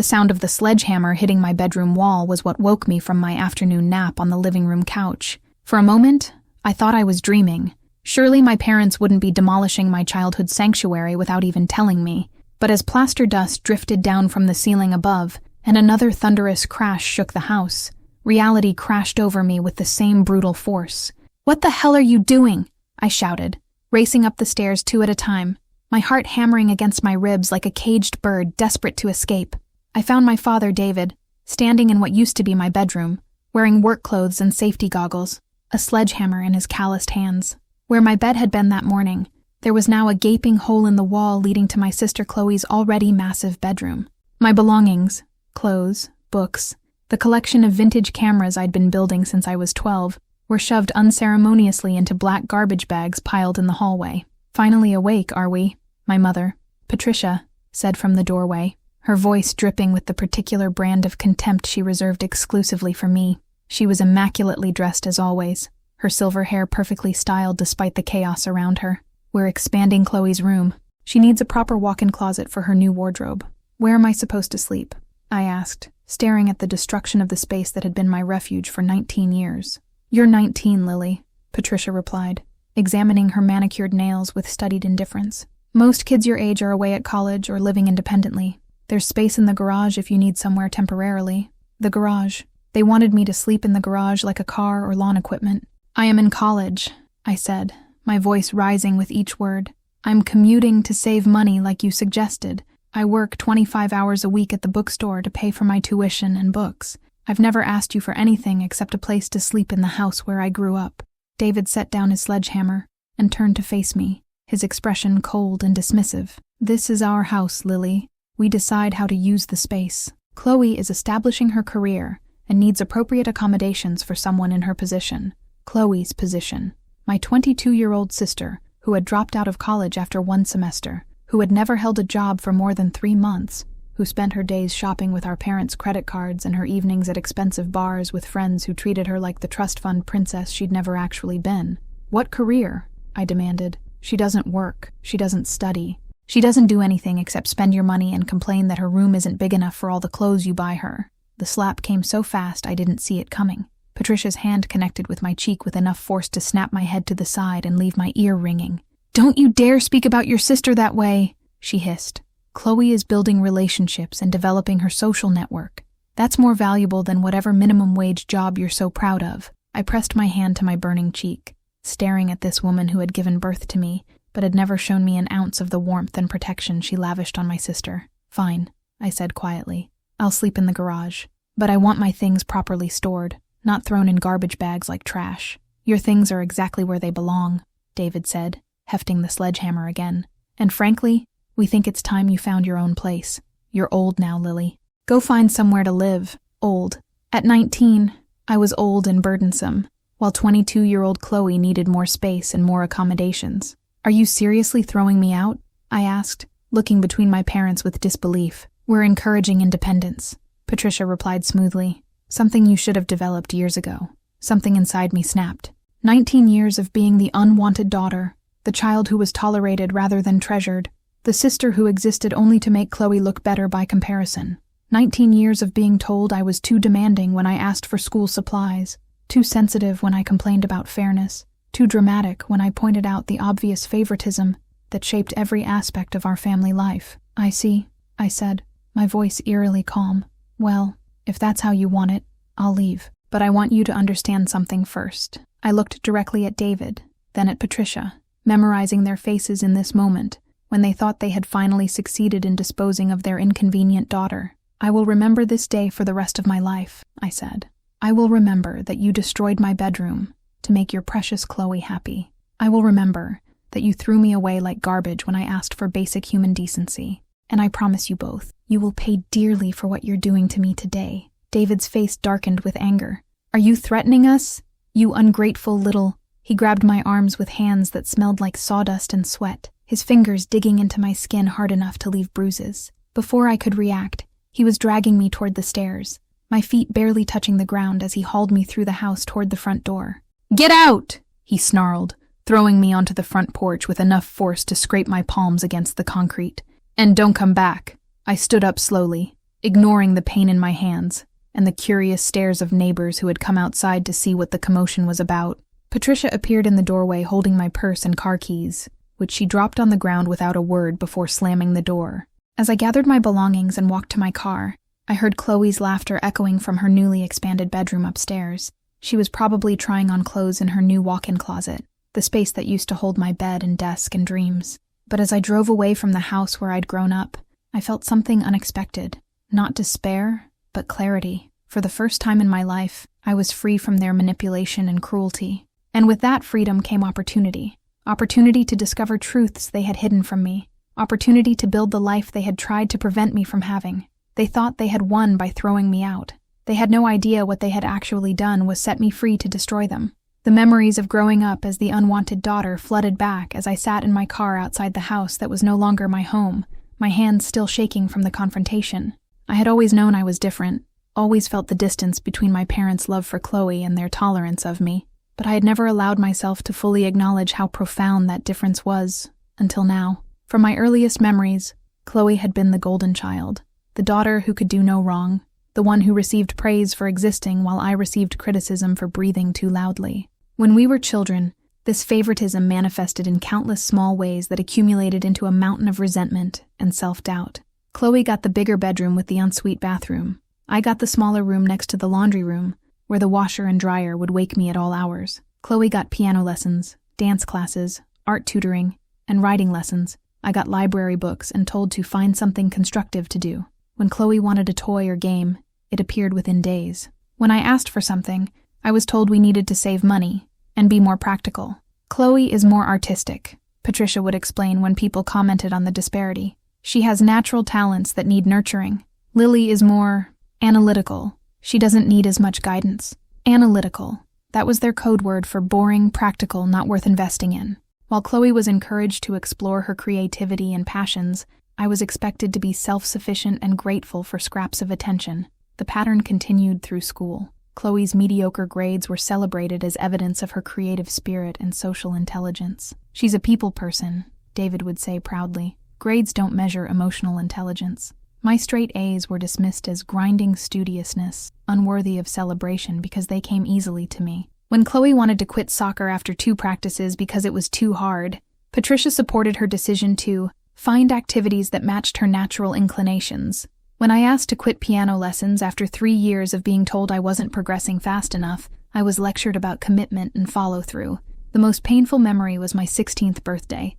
The sound of the sledgehammer hitting my bedroom wall was what woke me from my afternoon nap on the living room couch. For a moment, I thought I was dreaming. Surely my parents wouldn't be demolishing my childhood sanctuary without even telling me. But as plaster dust drifted down from the ceiling above, and another thunderous crash shook the house, reality crashed over me with the same brutal force. "What the hell are you doing?" I shouted, racing up the stairs 2 at a time, my heart hammering against my ribs like a caged bird desperate to escape. I found my father, David, standing in what used to be my bedroom, wearing work clothes and safety goggles, a sledgehammer in his calloused hands. Where my bed had been that morning, there was now a gaping hole in the wall leading to my sister Chloe's already massive bedroom. My belongings, clothes, books, the collection of vintage cameras I'd been building since I was 12, were shoved unceremoniously into black garbage bags piled in the hallway. "Finally awake, are we?" my mother, Patricia, said from the doorway, her voice dripping with the particular brand of contempt she reserved exclusively for me. She was immaculately dressed as always, her silver hair perfectly styled despite the chaos around her. "We're expanding Chloe's room. She needs a proper walk-in closet for her new wardrobe." "Where am I supposed to sleep?" I asked, staring at the destruction of the space that had been my refuge for 19 years. "You're 19, Lily," Patricia replied, examining her manicured nails with studied indifference. "Most kids your age are away at college or living independently. There's space in the garage if you need somewhere temporarily." The garage. They wanted me to sleep in the garage like a car or lawn equipment. "I am in college," I said, my voice rising with each word. "I'm commuting to save money like you suggested. I work 25 hours a week at the bookstore to pay for my tuition and books. I've never asked you for anything except a place to sleep in the house where I grew up." David set down his sledgehammer and turned to face me, his expression cold and dismissive. "This is our house, Lily. We decide how to use the space. Chloe is establishing her career and needs appropriate accommodations for someone in her position. Chloe's position. My 22-year-old sister, who had dropped out of college after 1 semester, who had never held a job for more than 3 months, who spent her days shopping with our parents' credit cards and her evenings at expensive bars with friends who treated her like the trust fund princess she'd never actually been. What career?" I demanded. "She doesn't work. She doesn't study. She doesn't do anything except spend your money and complain that her room isn't big enough for all the clothes you buy her." The slap came so fast I didn't see it coming. Patricia's hand connected with my cheek with enough force to snap my head to the side and leave my ear ringing. "Don't you dare speak about your sister that way," she hissed. "Chloe is building relationships and developing her social network. That's more valuable than whatever minimum wage job you're so proud of." I pressed my hand to my burning cheek, staring at this woman who had given birth to me, but had never shown me an ounce of the warmth and protection she lavished on my sister. "Fine," I said quietly. "I'll sleep in the garage. But I want my things properly stored, not thrown in garbage bags like trash." "Your things are exactly where they belong," David said, hefting the sledgehammer again. "And frankly, we think it's time you found your own place. You're old now, Lily. Go find somewhere to live." Old. At 19, I was old and burdensome, while 22-year-old Chloe needed more space and more accommodations. "Are you seriously throwing me out?" I asked, looking between my parents with disbelief. "We're encouraging independence," Patricia replied smoothly. "Something you should have developed years ago." Something inside me snapped. 19 years of being the unwanted daughter, the child who was tolerated rather than treasured, the sister who existed only to make Chloe look better by comparison. 19 years of being told I was too demanding when I asked for school supplies, too sensitive when I complained about fairness, too dramatic when I pointed out the obvious favoritism that shaped every aspect of our family life. "I see," I said, my voice eerily calm. "Well, if that's how you want it, I'll leave. But I want you to understand something first." I looked directly at David, then at Patricia, memorizing their faces in this moment, when they thought they had finally succeeded in disposing of their inconvenient daughter. "I will remember this day for the rest of my life," I said. "I will remember that you destroyed my bedroom to make your precious Chloe happy. I will remember that you threw me away like garbage when I asked for basic human decency. And I promise you both, you will pay dearly for what you're doing to me today." David's face darkened with anger. "Are you threatening us? You ungrateful little—" He grabbed my arms with hands that smelled like sawdust and sweat, his fingers digging into my skin hard enough to leave bruises. Before I could react, he was dragging me toward the stairs, my feet barely touching the ground as he hauled me through the house toward the front door. "Get out!" he snarled, throwing me onto the front porch with enough force to scrape my palms against the concrete. "And don't come back." I stood up slowly, ignoring the pain in my hands and the curious stares of neighbors who had come outside to see what the commotion was about. Patricia appeared in the doorway holding my purse and car keys, which she dropped on the ground without a word before slamming the door. As I gathered my belongings and walked to my car, I heard Chloe's laughter echoing from her newly expanded bedroom upstairs. She was probably trying on clothes in her new walk-in closet, the space that used to hold my bed and desk and dreams. But as I drove away from the house where I'd grown up, I felt something unexpected. Not despair, but clarity. For the first time in my life, I was free from their manipulation and cruelty. And with that freedom came opportunity. Opportunity to discover truths they had hidden from me. Opportunity to build the life they had tried to prevent me from having. They thought they had won by throwing me out. They had no idea what they had actually done was set me free to destroy them. The memories of growing up as the unwanted daughter flooded back as I sat in my car outside the house that was no longer my home, my hands still shaking from the confrontation. I had always known I was different, always felt the distance between my parents' love for Chloe and their tolerance of me, but I had never allowed myself to fully acknowledge how profound that difference was, until now. From my earliest memories, Chloe had been the golden child, the daughter who could do no wrong, the one who received praise for existing while I received criticism for breathing too loudly. When we were children, this favoritism manifested in countless small ways that accumulated into a mountain of resentment and self-doubt. Chloe got the bigger bedroom with the ensuite bathroom. I got the smaller room next to the laundry room, where the washer and dryer would wake me at all hours. Chloe got piano lessons, dance classes, art tutoring, and writing lessons. I got library books and told to find something constructive to do. When Chloe wanted a toy or game, it appeared within days. When I asked for something, I was told we needed to save money and be more practical. Chloe is more artistic, Patricia would explain when people commented on the disparity. She has natural talents that need nurturing. Lily is more analytical. She doesn't need as much guidance. Analytical. That was their code word for boring, practical, not worth investing in. While Chloe was encouraged to explore her creativity and passions, I was expected to be self-sufficient and grateful for scraps of attention. The pattern continued through school. Chloe's mediocre grades were celebrated as evidence of her creative spirit and social intelligence. She's a people person, David would say proudly. Grades don't measure emotional intelligence. My straight A's were dismissed as grinding studiousness, unworthy of celebration because they came easily to me. When Chloe wanted to quit soccer after 2 practices because it was too hard, Patricia supported her decision to find activities that matched her natural inclinations. When I asked to quit piano lessons after 3 years of being told I wasn't progressing fast enough, I was lectured about commitment and follow-through. The most painful memory was my 16th birthday.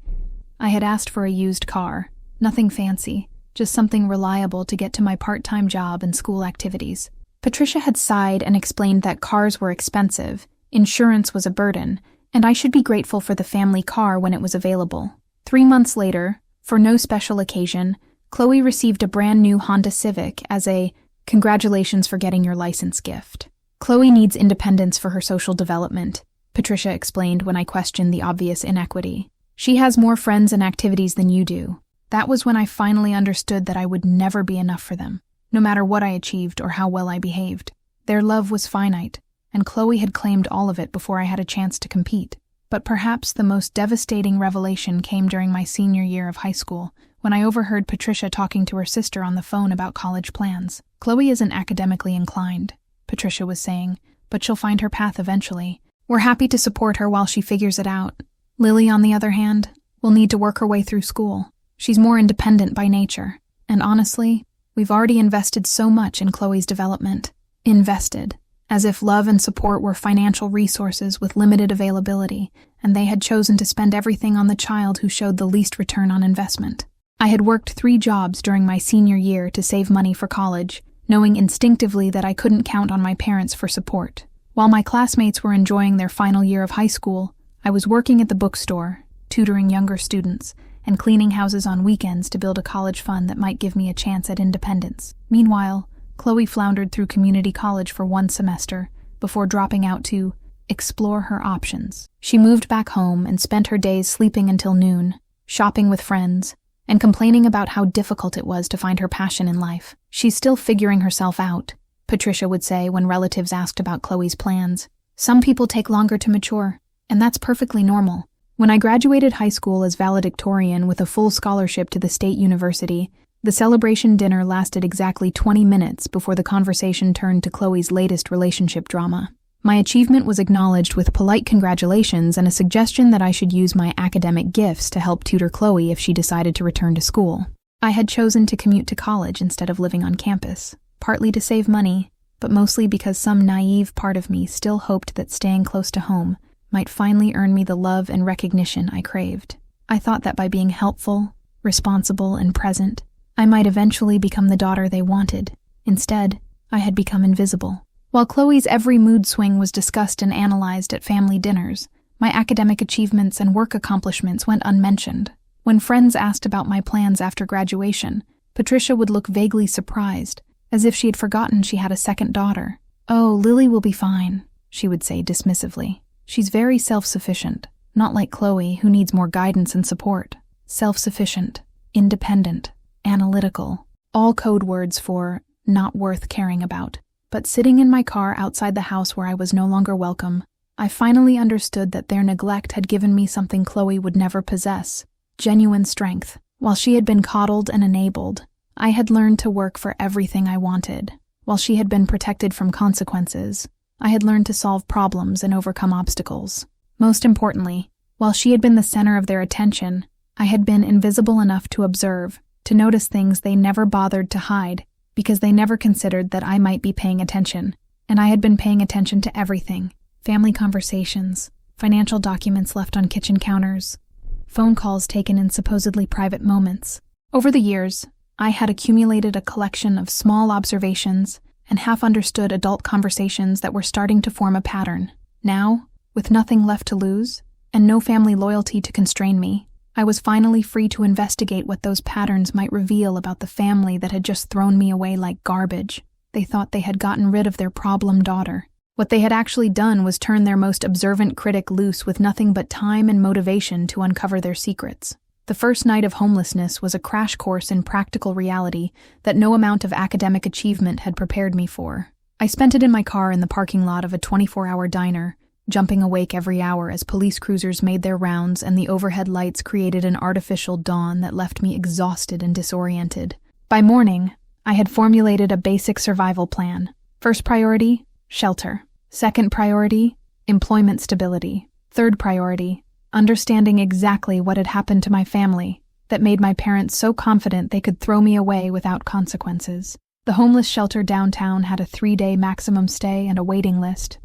I had asked for a used car, nothing fancy, just something reliable to get to my part-time job and school activities. Patricia had sighed and explained that cars were expensive, insurance was a burden, and I should be grateful for the family car when it was available. 3 months later, for no special occasion, Chloe received a brand new Honda Civic as a "congratulations for getting your license" gift. Chloe needs independence for her social development, Patricia explained when I questioned the obvious inequity. She has more friends and activities than you do. That was when I finally understood that I would never be enough for them, no matter what I achieved or how well I behaved. Their love was finite, and Chloe had claimed all of it before I had a chance to compete. But perhaps the most devastating revelation came during my senior year of high school, when I overheard Patricia talking to her sister on the phone about college plans. Chloe isn't academically inclined, Patricia was saying, but she'll find her path eventually. We're happy to support her while she figures it out. Lily, on the other hand, will need to work her way through school. She's more independent by nature. And honestly, we've already invested so much in Chloe's development. Invested. As if love and support were financial resources with limited availability, and they had chosen to spend everything on the child who showed the least return on investment. I had worked 3 jobs during my senior year to save money for college, knowing instinctively that I couldn't count on my parents for support. While my classmates were enjoying their final year of high school, I was working at the bookstore, tutoring younger students, and cleaning houses on weekends to build a college fund that might give me a chance at independence. Meanwhile, Chloe floundered through community college for 1 semester before dropping out to explore her options. She moved back home and spent her days sleeping until noon, shopping with friends, and complaining about how difficult it was to find her passion in life. She's still figuring herself out, Patricia would say when relatives asked about Chloe's plans. Some people take longer to mature, and that's perfectly normal. When I graduated high school as valedictorian with a full scholarship to the state university, The celebration dinner lasted exactly 20 minutes before the conversation turned to Chloe's latest relationship drama. My achievement was acknowledged with polite congratulations and a suggestion that I should use my academic gifts to help tutor Chloe if she decided to return to school. I had chosen to commute to college instead of living on campus, partly to save money, but mostly because some naive part of me still hoped that staying close to home might finally earn me the love and recognition I craved. I thought that by being helpful, responsible, and present, I might eventually become the daughter they wanted. Instead, I had become invisible. While Chloe's every mood swing was discussed and analyzed at family dinners, my academic achievements and work accomplishments went unmentioned. When friends asked about my plans after graduation, Patricia would look vaguely surprised, as if she had forgotten she had a second daughter. "Oh, Lily will be fine," she would say dismissively. "She's very self-sufficient, not like Chloe, who needs more guidance and support." Self-sufficient, independent, analytical, all code words for not worth caring about. But sitting in my car outside the house where I was no longer welcome, I finally understood that their neglect had given me something Chloe would never possess: genuine strength. While she had been coddled and enabled, I had learned to work for everything I wanted. While she had been protected from consequences, I had learned to solve problems and overcome obstacles. Most importantly, while she had been the center of their attention, I had been invisible enough to observe, to notice things they never bothered to hide, because they never considered that I might be paying attention. And I had been paying attention to everything: family conversations, financial documents left on kitchen counters, phone calls taken in supposedly private moments. Over the years, I had accumulated a collection of small observations and half-understood adult conversations that were starting to form a pattern. Now, with nothing left to lose, and no family loyalty to constrain me, I was finally free to investigate what those patterns might reveal about the family that had just thrown me away like garbage. They thought they had gotten rid of their problem daughter. What they had actually done was turn their most observant critic loose with nothing but time and motivation to uncover their secrets. The first night of homelessness was a crash course in practical reality that no amount of academic achievement had prepared me for. I spent it in my car in the parking lot of a 24-hour diner, jumping awake every hour as police cruisers made their rounds and the overhead lights created an artificial dawn that left me exhausted and disoriented. By morning, I had formulated a basic survival plan. First priority, shelter. Second priority, employment stability. Third priority, understanding exactly what had happened to my family that made my parents so confident they could throw me away without consequences. The homeless shelter downtown had a 3-day maximum stay and a waiting list.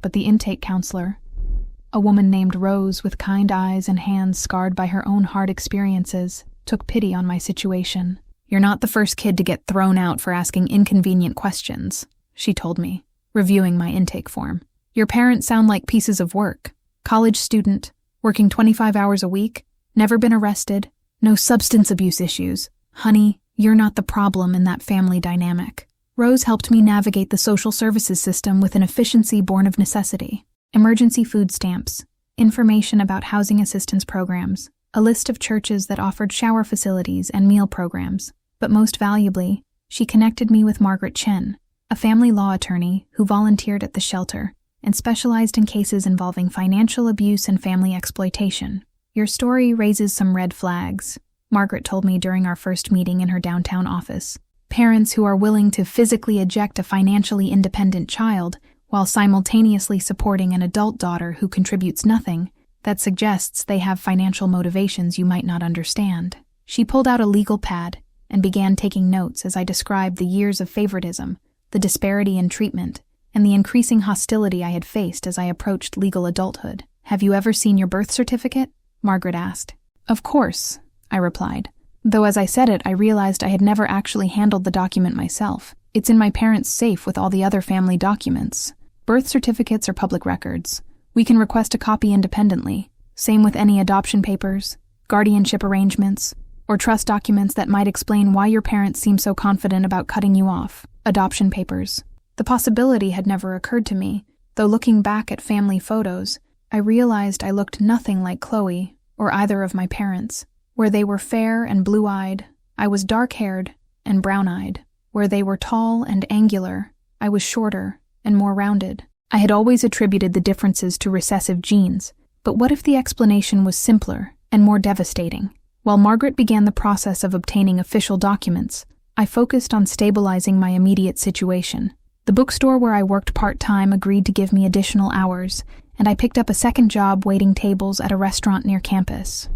But the intake counselor, a woman named Rose with kind eyes and hands scarred by her own hard experiences, took pity on my situation. "You're not the first kid to get thrown out for asking inconvenient questions," she told me, reviewing my intake form. "Your parents sound like pieces of work. College student, working 25 hours a week, never been arrested, no substance abuse issues. Honey, you're not the problem in that family dynamic." Rose helped me navigate the social services system with an efficiency born of necessity. Emergency food stamps, information about housing assistance programs, a list of churches that offered shower facilities and meal programs. But most valuably, she connected me with Margaret Chen, a family law attorney who volunteered at the shelter and specialized in cases involving financial abuse and family exploitation. "Your story raises some red flags," Margaret told me during our first meeting in her downtown office. "Parents who are willing to physically eject a financially independent child while simultaneously supporting an adult daughter who contributes nothing, that suggests they have financial motivations you might not understand." She pulled out a legal pad and began taking notes as I described the years of favoritism, the disparity in treatment, and the increasing hostility I had faced as I approached legal adulthood. "Have you ever seen your birth certificate?" Margaret asked. "Of course," I replied. Though as I said it, I realized I had never actually handled the document myself. "It's in my parents' safe with all the other family documents. Birth certificates are public records. We can request a copy independently. Same with any adoption papers, guardianship arrangements, or trust documents that might explain why your parents seem so confident about cutting you off. Adoption papers." The possibility had never occurred to me, though looking back at family photos, I realized I looked nothing like Chloe or either of my parents. Where they were fair and blue-eyed, I was dark-haired and brown-eyed. Where they were tall and angular, I was shorter and more rounded. I had always attributed the differences to recessive genes, but what if the explanation was simpler and more devastating? While Margaret began the process of obtaining official documents, I focused on stabilizing my immediate situation. The bookstore where I worked part-time agreed to give me additional hours, and I picked up a second job waiting tables at a restaurant near campus.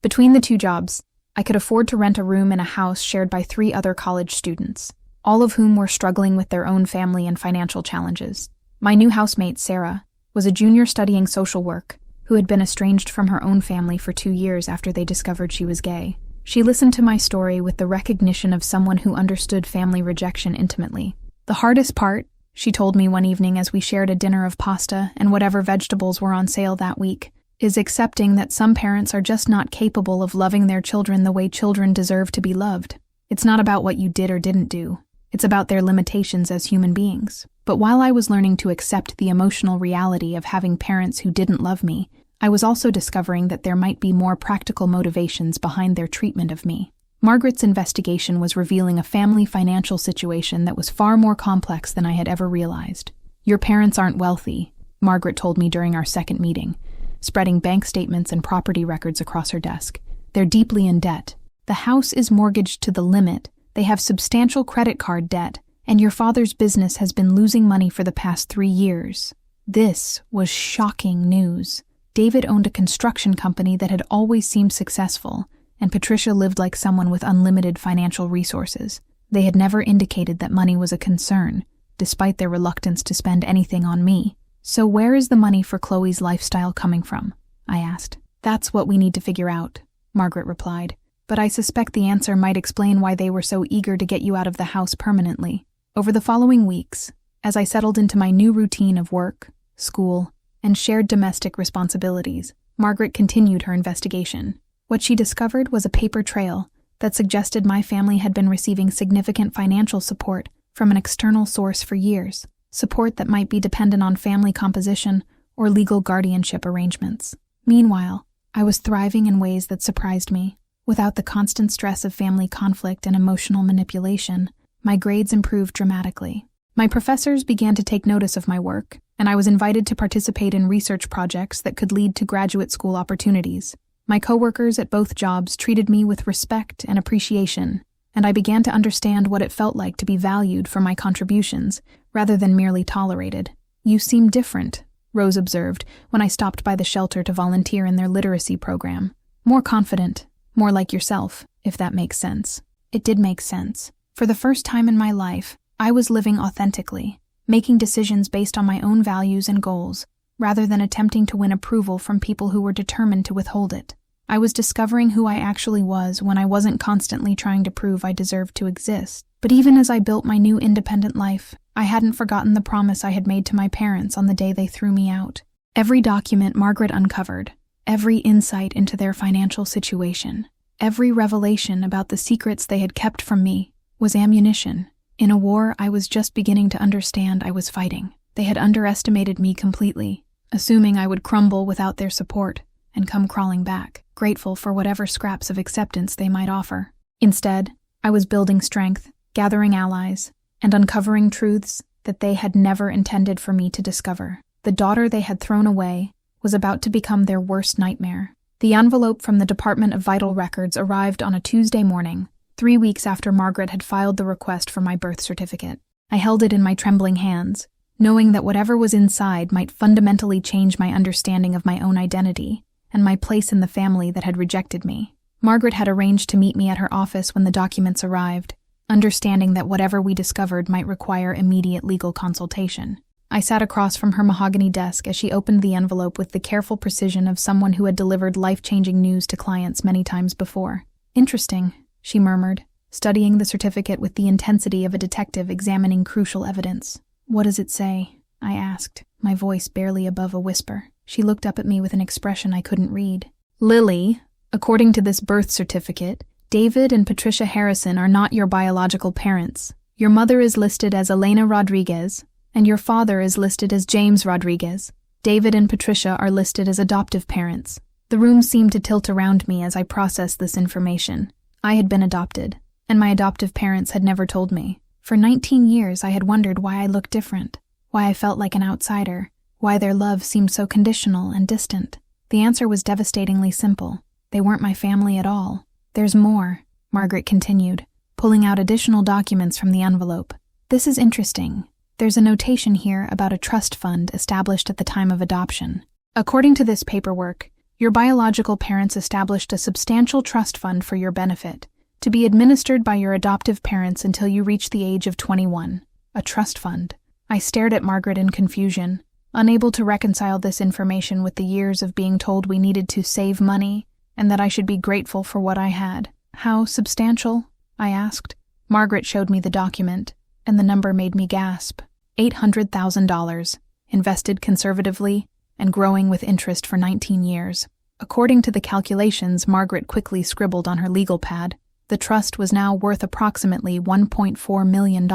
Between the two jobs, I could afford to rent a room in a house shared by 3 other college students, all of whom were struggling with their own family and financial challenges. My new housemate, Sarah, was a junior studying social work who had been estranged from her own family for 2 years after they discovered she was gay. She listened to my story with the recognition of someone who understood family rejection intimately. The hardest part, she told me one evening as we shared a dinner of pasta and whatever vegetables were on sale that week, is accepting that some parents are just not capable of loving their children the way children deserve to be loved. It's not about what you did or didn't do. It's about their limitations as human beings. But while I was learning to accept the emotional reality of having parents who didn't love me, I was also discovering that there might be more practical motivations behind their treatment of me. Margaret's investigation was revealing a family financial situation that was far more complex than I had ever realized. "Your parents aren't wealthy," Margaret told me during our second meeting, spreading bank statements and property records across her desk. "They're deeply in debt. The house is mortgaged to the limit, they have substantial credit card debt, and your father's business has been losing money for the past 3 years." This was shocking news. David owned a construction company that had always seemed successful, and Patricia lived like someone with unlimited financial resources. They had never indicated that money was a concern, despite their reluctance to spend anything on me. "So where is the money for Chloe's lifestyle coming from?" I asked. "That's what we need to figure out," Margaret replied. "But I suspect the answer might explain why they were so eager to get you out of the house permanently." Over the following weeks, as I settled into my new routine of work, school, and shared domestic responsibilities, Margaret continued her investigation. What she discovered was a paper trail that suggested my family had been receiving significant financial support from an external source for years, support that might be dependent on family composition or legal guardianship arrangements. Meanwhile, I was thriving in ways that surprised me. Without the constant stress of family conflict and emotional manipulation, my grades improved dramatically. My professors began to take notice of my work, and I was invited to participate in research projects that could lead to graduate school opportunities. My coworkers at both jobs treated me with respect and appreciation, and I began to understand what it felt like to be valued for my contributions, rather than merely tolerated. "You seem different," Rose observed when I stopped by the shelter to volunteer in their literacy program. "More confident, more like yourself, if that makes sense." It did make sense. For the first time in my life, I was living authentically, making decisions based on my own values and goals, rather than attempting to win approval from people who were determined to withhold it. I was discovering who I actually was when I wasn't constantly trying to prove I deserved to exist. But even as I built my new independent life, I hadn't forgotten the promise I had made to my parents on the day they threw me out. Every document Margaret uncovered, every insight into their financial situation, every revelation about the secrets they had kept from me, was ammunition in a war I was just beginning to understand I was fighting. They had underestimated me completely, assuming I would crumble without their support and come crawling back, grateful for whatever scraps of acceptance they might offer. Instead, I was building strength, gathering allies, and uncovering truths that they had never intended for me to discover. The daughter they had thrown away was about to become their worst nightmare. The envelope from the Department of Vital Records arrived on a Tuesday morning, 3 weeks after Margaret had filed the request for my birth certificate. I held it in my trembling hands, knowing that whatever was inside might fundamentally change my understanding of my own identity and my place in the family that had rejected me. Margaret had arranged to meet me at her office when the documents arrived, understanding that whatever we discovered might require immediate legal consultation. I sat across from her mahogany desk as she opened the envelope with the careful precision of someone who had delivered life-changing news to clients many times before. "Interesting," she murmured, studying the certificate with the intensity of a detective examining crucial evidence. "What does it say?" I asked, my voice barely above a whisper. She looked up at me with an expression I couldn't read. "Lily, according to this birth certificate, David and Patricia Harrison are not your biological parents. Your mother is listed as Elena Rodriguez, and your father is listed as James Rodriguez. David and Patricia are listed as adoptive parents." The room seemed to tilt around me as I processed this information. I had been adopted, and my adoptive parents had never told me. For 19 years I had wondered why I looked different, why I felt like an outsider, why their love seemed so conditional and distant. The answer was devastatingly simple. They weren't my family at all. There's more, Margaret continued, pulling out additional documents from the envelope. This is interesting. There's a notation here about a trust fund established at the time of adoption. According to this paperwork, your biological parents established a substantial trust fund for your benefit, to be administered by your adoptive parents until you reach the age of 21. A trust fund. I stared at Margaret in confusion, unable to reconcile this information with the years of being told we needed to save money and that I should be grateful for what I had. How substantial? I asked. Margaret showed me the document, and the number made me gasp. $800,000, invested conservatively and growing with interest for 19 years. According to the calculations Margaret quickly scribbled on her legal pad, the trust was now worth approximately $1.4 million.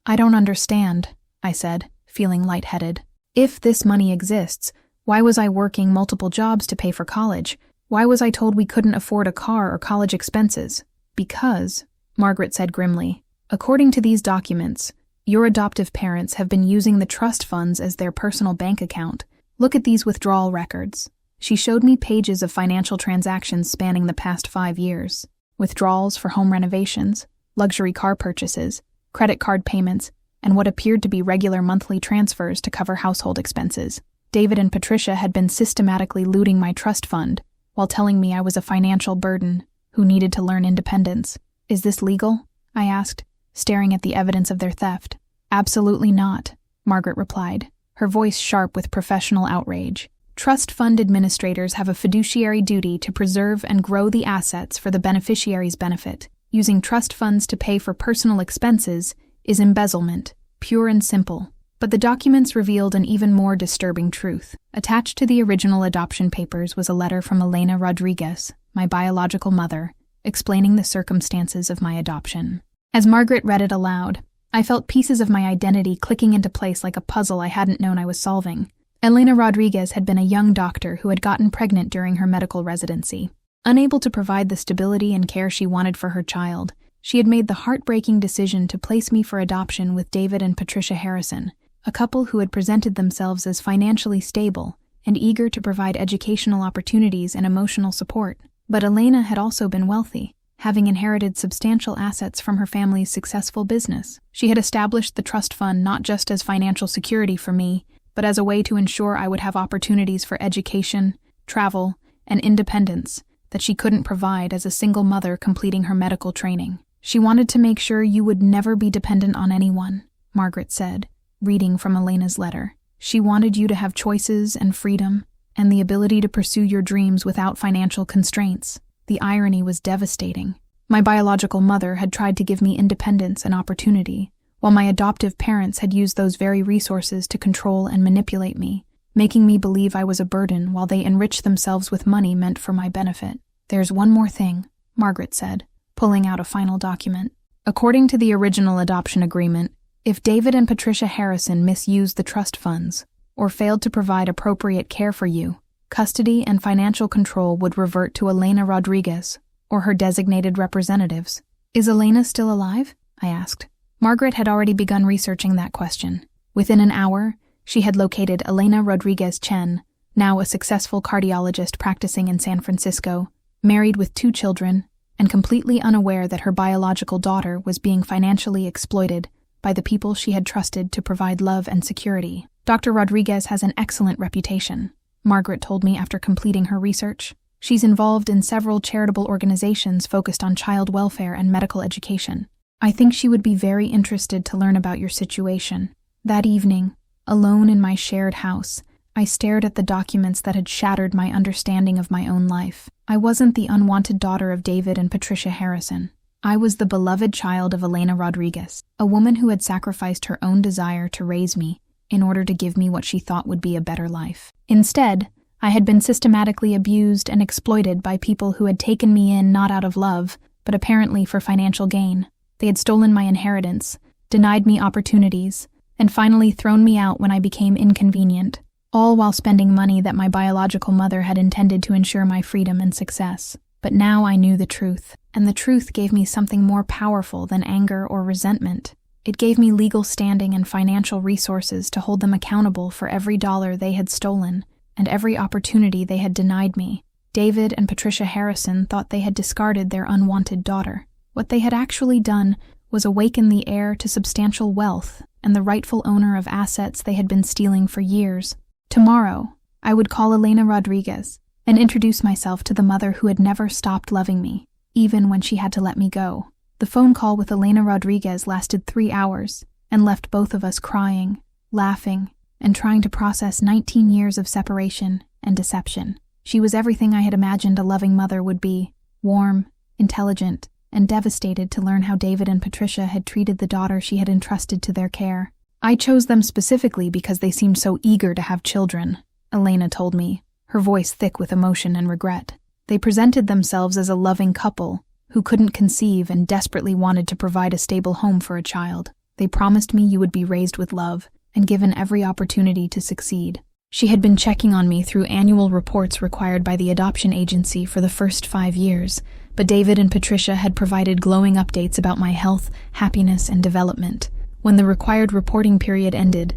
I don't understand, I said, feeling lightheaded. If this money exists, why was I working multiple jobs to pay for college? Why was I told we couldn't afford a car or college expenses? Because, Margaret said grimly, according to these documents, your adoptive parents have been using the trust funds as their personal bank account. Look at these withdrawal records. She showed me pages of financial transactions spanning the past 5 years. Withdrawals for home renovations, luxury car purchases, credit card payments, and what appeared to be regular monthly transfers to cover household expenses. David and Patricia had been systematically looting my trust fund while telling me I was a financial burden who needed to learn independence. Is this legal? I asked, staring at the evidence of their theft. Absolutely not, Margaret replied, her voice sharp with professional outrage. Trust fund administrators have a fiduciary duty to preserve and grow the assets for the beneficiary's benefit. Using trust funds to pay for personal expenses is embezzlement, pure and simple. But the documents revealed an even more disturbing truth. Attached to the original adoption papers was a letter from Elena Rodriguez, my biological mother, explaining the circumstances of my adoption. As Margaret read it aloud, I felt pieces of my identity clicking into place like a puzzle I hadn't known I was solving. Elena Rodriguez had been a young doctor who had gotten pregnant during her medical residency. Unable to provide the stability and care she wanted for her child, she had made the heartbreaking decision to place me for adoption with David and Patricia Harrison, a couple who had presented themselves as financially stable and eager to provide educational opportunities and emotional support. But Elena had also been wealthy, having inherited substantial assets from her family's successful business. She had established the trust fund not just as financial security for me, but as a way to ensure I would have opportunities for education, travel, and independence that she couldn't provide as a single mother completing her medical training. She wanted to make sure you would never be dependent on anyone, Margaret said, reading from Elena's letter. She wanted you to have choices and freedom, and the ability to pursue your dreams without financial constraints. The irony was devastating. My biological mother had tried to give me independence and opportunity, while my adoptive parents had used those very resources to control and manipulate me, making me believe I was a burden while they enriched themselves with money meant for my benefit. There's one more thing, Margaret said, pulling out a final document. According to the original adoption agreement, if David and Patricia Harrison misused the trust funds or failed to provide appropriate care for you, custody and financial control would revert to Elena Rodriguez or her designated representatives. Is Elena still alive? I asked. Margaret had already begun researching that question. Within an hour, she had located Elena Rodriguez Chen, now a successful cardiologist practicing in San Francisco, married with 2 children, and completely unaware that her biological daughter was being financially exploited by the people she had trusted to provide love and security. Dr. Rodriguez has an excellent reputation, Margaret told me after completing her research. She's involved in several charitable organizations focused on child welfare and medical education. I think she would be very interested to learn about your situation. That evening, alone in my shared house, I stared at the documents that had shattered my understanding of my own life. I wasn't the unwanted daughter of David and Patricia Harrison. I was the beloved child of Elena Rodriguez, a woman who had sacrificed her own desire to raise me in order to give me what she thought would be a better life. Instead, I had been systematically abused and exploited by people who had taken me in not out of love, but apparently for financial gain. They had stolen my inheritance, denied me opportunities, and finally thrown me out when I became inconvenient, all while spending money that my biological mother had intended to ensure my freedom and success. But now I knew the truth, and the truth gave me something more powerful than anger or resentment. It gave me legal standing and financial resources to hold them accountable for every dollar they had stolen and every opportunity they had denied me. David and Patricia Harrison thought they had discarded their unwanted daughter. What they had actually done was awaken the heir to substantial wealth and the rightful owner of assets they had been stealing for years. Tomorrow, I would call Elena Rodriguez and introduce myself to the mother who had never stopped loving me, even when she had to let me go. The phone call with Elena Rodriguez lasted 3 hours and left both of us crying, laughing, and trying to process 19 years of separation and deception. She was everything I had imagined a loving mother would be: warm, intelligent, and devastated to learn how David and Patricia had treated the daughter she had entrusted to their care. I chose them specifically because they seemed so eager to have children, Elena told me, her voice thick with emotion and regret. They presented themselves as a loving couple who couldn't conceive and desperately wanted to provide a stable home for a child. They promised me you would be raised with love and given every opportunity to succeed. She had been checking on me through annual reports required by the adoption agency for the first 5 years, but David and Patricia had provided glowing updates about my health, happiness, and development. When the required reporting period ended,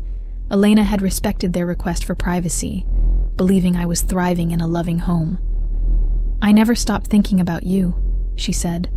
Elena had respected their request for privacy, believing I was thriving in a loving home. "I never stopped thinking about you," she said.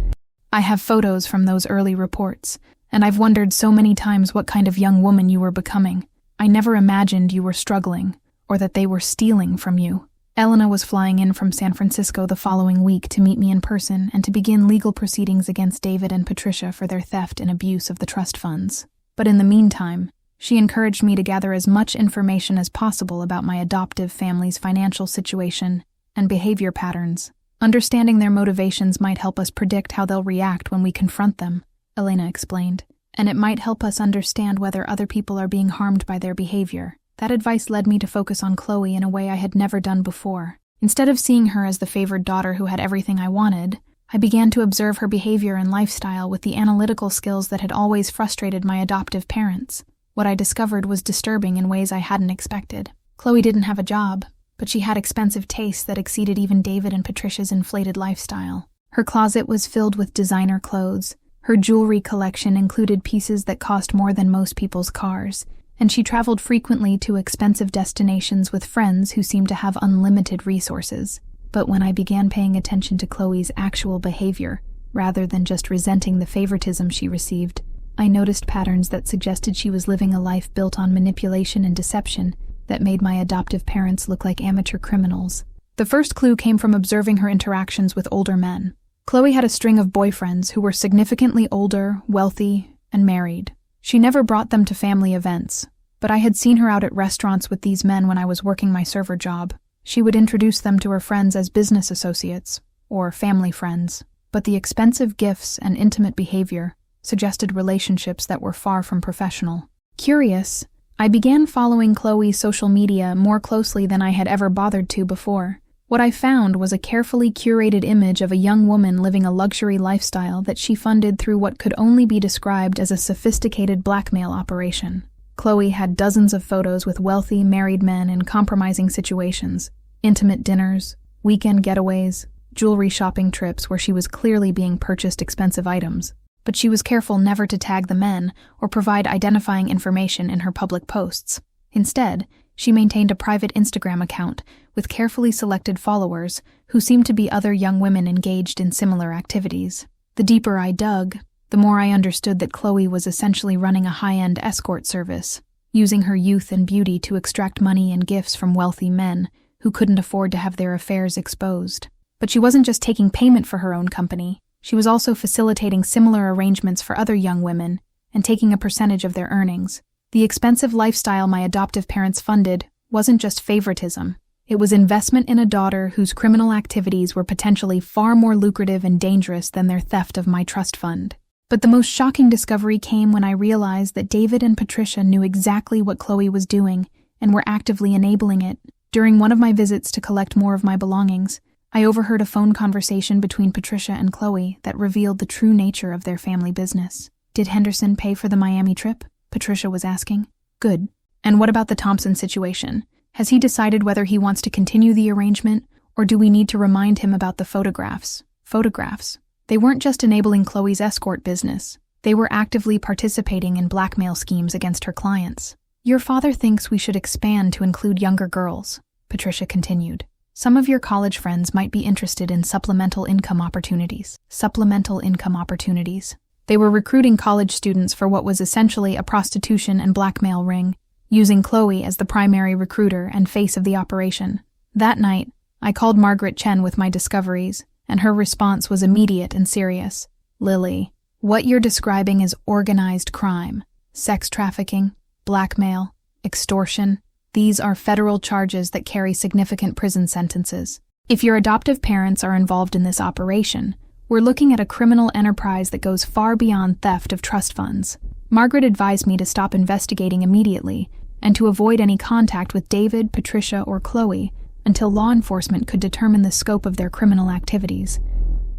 "I have photos from those early reports, and I've wondered so many times what kind of young woman you were becoming. I never imagined you were struggling, or that they were stealing from you." Elena was flying in from San Francisco the following week to meet me in person and to begin legal proceedings against David and Patricia for their theft and abuse of the trust funds. But in the meantime, she encouraged me to gather as much information as possible about my adoptive family's financial situation and behavior patterns. Understanding their motivations might help us predict how they'll react when we confront them, Elena explained, and it might help us understand whether other people are being harmed by their behavior. That advice led me to focus on Chloe in a way I had never done before. Instead of seeing her as the favored daughter who had everything I wanted, I began to observe her behavior and lifestyle with the analytical skills that had always frustrated my adoptive parents. What I discovered was disturbing in ways I hadn't expected. Chloe didn't have a job, but she had expensive tastes that exceeded even David and Patricia's inflated lifestyle. Her closet was filled with designer clothes. Her jewelry collection included pieces that cost more than most people's cars, and she traveled frequently to expensive destinations with friends who seemed to have unlimited resources. But when I began paying attention to Chloe's actual behavior, rather than just resenting the favoritism she received, I noticed patterns that suggested she was living a life built on manipulation and deception that made my adoptive parents look like amateur criminals. The first clue came from observing her interactions with older men. Chloe had a string of boyfriends who were significantly older, wealthy, and married. She never brought them to family events, but I had seen her out at restaurants with these men when I was working my server job. She would introduce them to her friends as business associates, or family friends, but the expensive gifts and intimate behavior suggested relationships that were far from professional. Curious, I began following Chloe's social media more closely than I had ever bothered to before. What I found was a carefully curated image of a young woman living a luxury lifestyle that she funded through what could only be described as a sophisticated blackmail operation. Chloe had dozens of photos with wealthy, married men in compromising situations, intimate dinners, weekend getaways, jewelry shopping trips where she was clearly being purchased expensive items. But she was careful never to tag the men or provide identifying information in her public posts. Instead, she maintained a private Instagram account with carefully selected followers who seemed to be other young women engaged in similar activities. The deeper I dug, the more I understood that Chloe was essentially running a high-end escort service, using her youth and beauty to extract money and gifts from wealthy men who couldn't afford to have their affairs exposed. But she wasn't just taking payment for her own company. She was also facilitating similar arrangements for other young women and taking a percentage of their earnings. The expensive lifestyle my adoptive parents funded wasn't just favoritism. It was investment in a daughter whose criminal activities were potentially far more lucrative and dangerous than their theft of my trust fund. But the most shocking discovery came when I realized that David and Patricia knew exactly what Chloe was doing and were actively enabling it. During one of my visits to collect more of my belongings, I overheard a phone conversation between Patricia and Chloe that revealed the true nature of their family business. "Did Henderson pay for the Miami trip?" Patricia was asking. "Good. And what about the Thompson situation? Has he decided whether he wants to continue the arrangement, or do we need to remind him about the photographs?" Photographs. They weren't just enabling Chloe's escort business. They were actively participating in blackmail schemes against her clients. "Your father thinks we should expand to include younger girls," Patricia continued. Some of your college friends might be interested in supplemental income opportunities. Supplemental income opportunities. They were recruiting college students for what was essentially a prostitution and blackmail ring, using Chloe as the primary recruiter and face of the operation. That night, I called Margaret Chen with my discoveries, and her response was immediate and serious. Lily, what you're describing is organized crime. Sex trafficking, blackmail, extortion. These are federal charges that carry significant prison sentences. If your adoptive parents are involved in this operation, we're looking at a criminal enterprise that goes far beyond theft of trust funds. Margaret advised me to stop investigating immediately and to avoid any contact with David, Patricia, or Chloe until law enforcement could determine the scope of their criminal activities.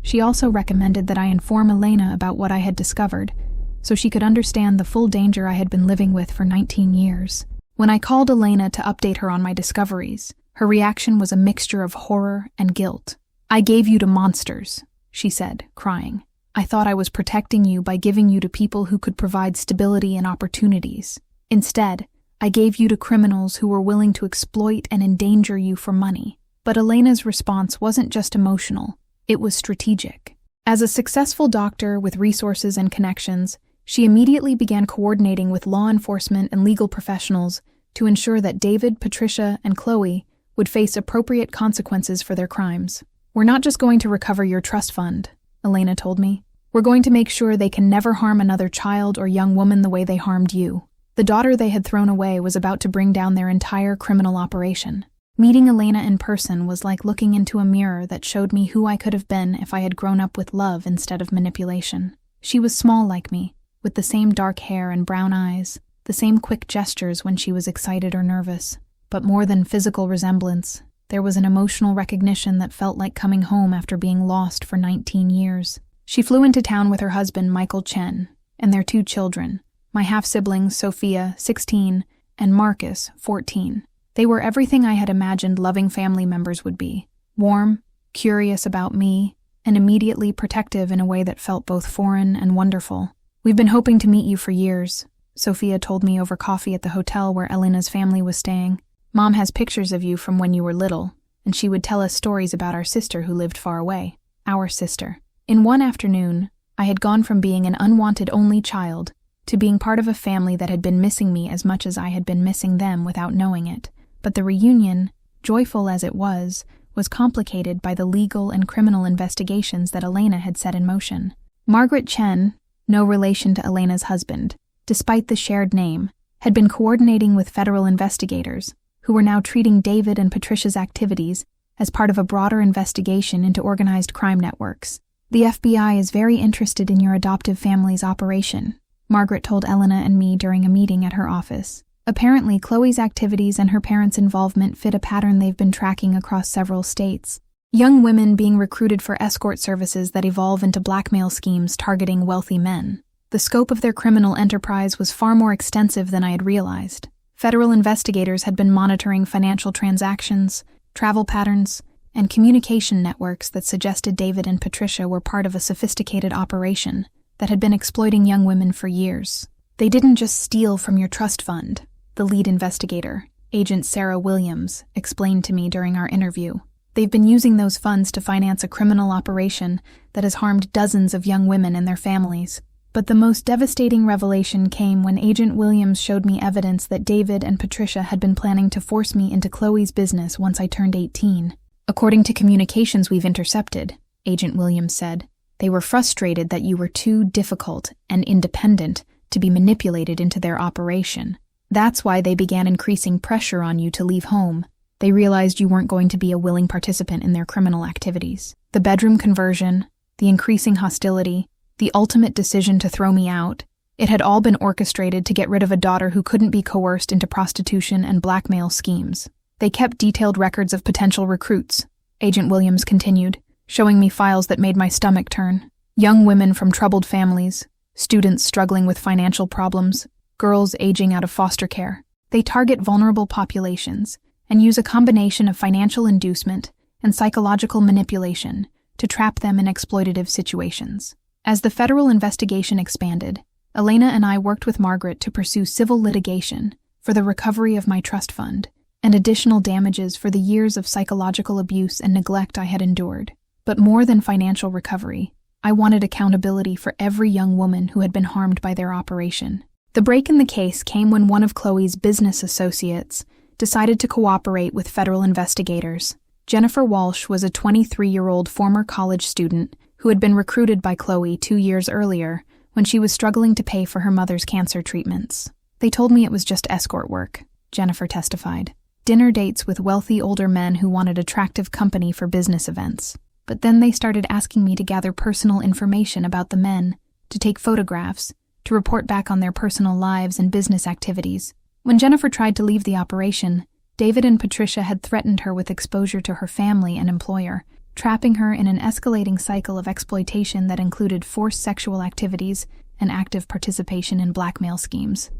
She also recommended that I inform Elena about what I had discovered, so she could understand the full danger I had been living with for 19 years. When I called Elena to update her on my discoveries, her reaction was a mixture of horror and guilt. "I gave you to monsters," she said, crying. "I thought I was protecting you by giving you to people who could provide stability and opportunities. Instead, I gave you to criminals who were willing to exploit and endanger you for money." But Elena's response wasn't just emotional, it was strategic. As a successful doctor with resources and connections, she immediately began coordinating with law enforcement and legal professionals to ensure that David, Patricia, and Chloe would face appropriate consequences for their crimes. "We're not just going to recover your trust fund," Elena told me. "We're going to make sure they can never harm another child or young woman the way they harmed you." The daughter they had thrown away was about to bring down their entire criminal operation. Meeting Elena in person was like looking into a mirror that showed me who I could have been if I had grown up with love instead of manipulation. She was small like me, with the same dark hair and brown eyes, the same quick gestures when she was excited or nervous. But more than physical resemblance, there was an emotional recognition that felt like coming home after being lost for 19 years. She flew into town with her husband, Michael Chen, and their 2 children, my half-siblings, Sophia, 16, and Marcus, 14. They were everything I had imagined loving family members would be: warm, curious about me, and immediately protective in a way that felt both foreign and wonderful. "We've been hoping to meet you for years," Sophia told me over coffee at the hotel where Elena's family was staying. "Mom has pictures of you from when you were little, and she would tell us stories about our sister who lived far away. Our sister." In one afternoon, I had gone from being an unwanted only child to being part of a family that had been missing me as much as I had been missing them without knowing it. But the reunion, joyful as it was complicated by the legal and criminal investigations that Elena had set in motion. Margaret Chen, no relation to Elena's husband, despite the shared name, had been coordinating with federal investigators, who were now treating David and Patricia's activities as part of a broader investigation into organized crime networks. "The FBI is very interested in your adoptive family's operation," Margaret told Elena and me during a meeting at her office. Apparently, Chloe's activities and her parents' involvement fit a pattern they've been tracking across several states. Young women being recruited for escort services that evolve into blackmail schemes targeting wealthy men. The scope of their criminal enterprise was far more extensive than I had realized. Federal investigators had been monitoring financial transactions, travel patterns, and communication networks that suggested David and Patricia were part of a sophisticated operation that had been exploiting young women for years. "They didn't just steal from your trust fund," the lead investigator, Agent Sarah Williams, explained to me during our interview. "They've been using those funds to finance a criminal operation that has harmed dozens of young women and their families." But the most devastating revelation came when Agent Williams showed me evidence that David and Patricia had been planning to force me into Chloe's business once I turned 18. "According to communications we've intercepted," Agent Williams said, "they were frustrated that you were too difficult and independent to be manipulated into their operation. That's why they began increasing pressure on you to leave home. They realized you weren't going to be a willing participant in their criminal activities. The bedroom conversion, the increasing hostility, the ultimate decision to throw me out, it had all been orchestrated to get rid of a daughter who couldn't be coerced into prostitution and blackmail schemes. They kept detailed records of potential recruits," Agent Williams continued, showing me files that made my stomach turn. "Young women from troubled families, students struggling with financial problems, girls aging out of foster care. They target vulnerable populations and use a combination of financial inducement and psychological manipulation to trap them in exploitative situations." As the federal investigation expanded, Elena and I worked with Margaret to pursue civil litigation for the recovery of my trust fund and additional damages for the years of psychological abuse and neglect I had endured. But more than financial recovery, I wanted accountability for every young woman who had been harmed by their operation. The break in the case came when one of Chloe's business associates decided to cooperate with federal investigators. Jennifer Walsh was a 23-year-old former college student who had been recruited by Chloe 2 years earlier when she was struggling to pay for her mother's cancer treatments. They told me it was just escort work, Jennifer testified. Dinner dates with wealthy older men who wanted attractive company for business events. But then they started asking me to gather personal information about the men, to take photographs, to report back on their personal lives and business activities. When Jennifer tried to leave the operation, David and Patricia had threatened her with exposure to her family and employer, trapping her in an escalating cycle of exploitation that included forced sexual activities and active participation in blackmail schemes.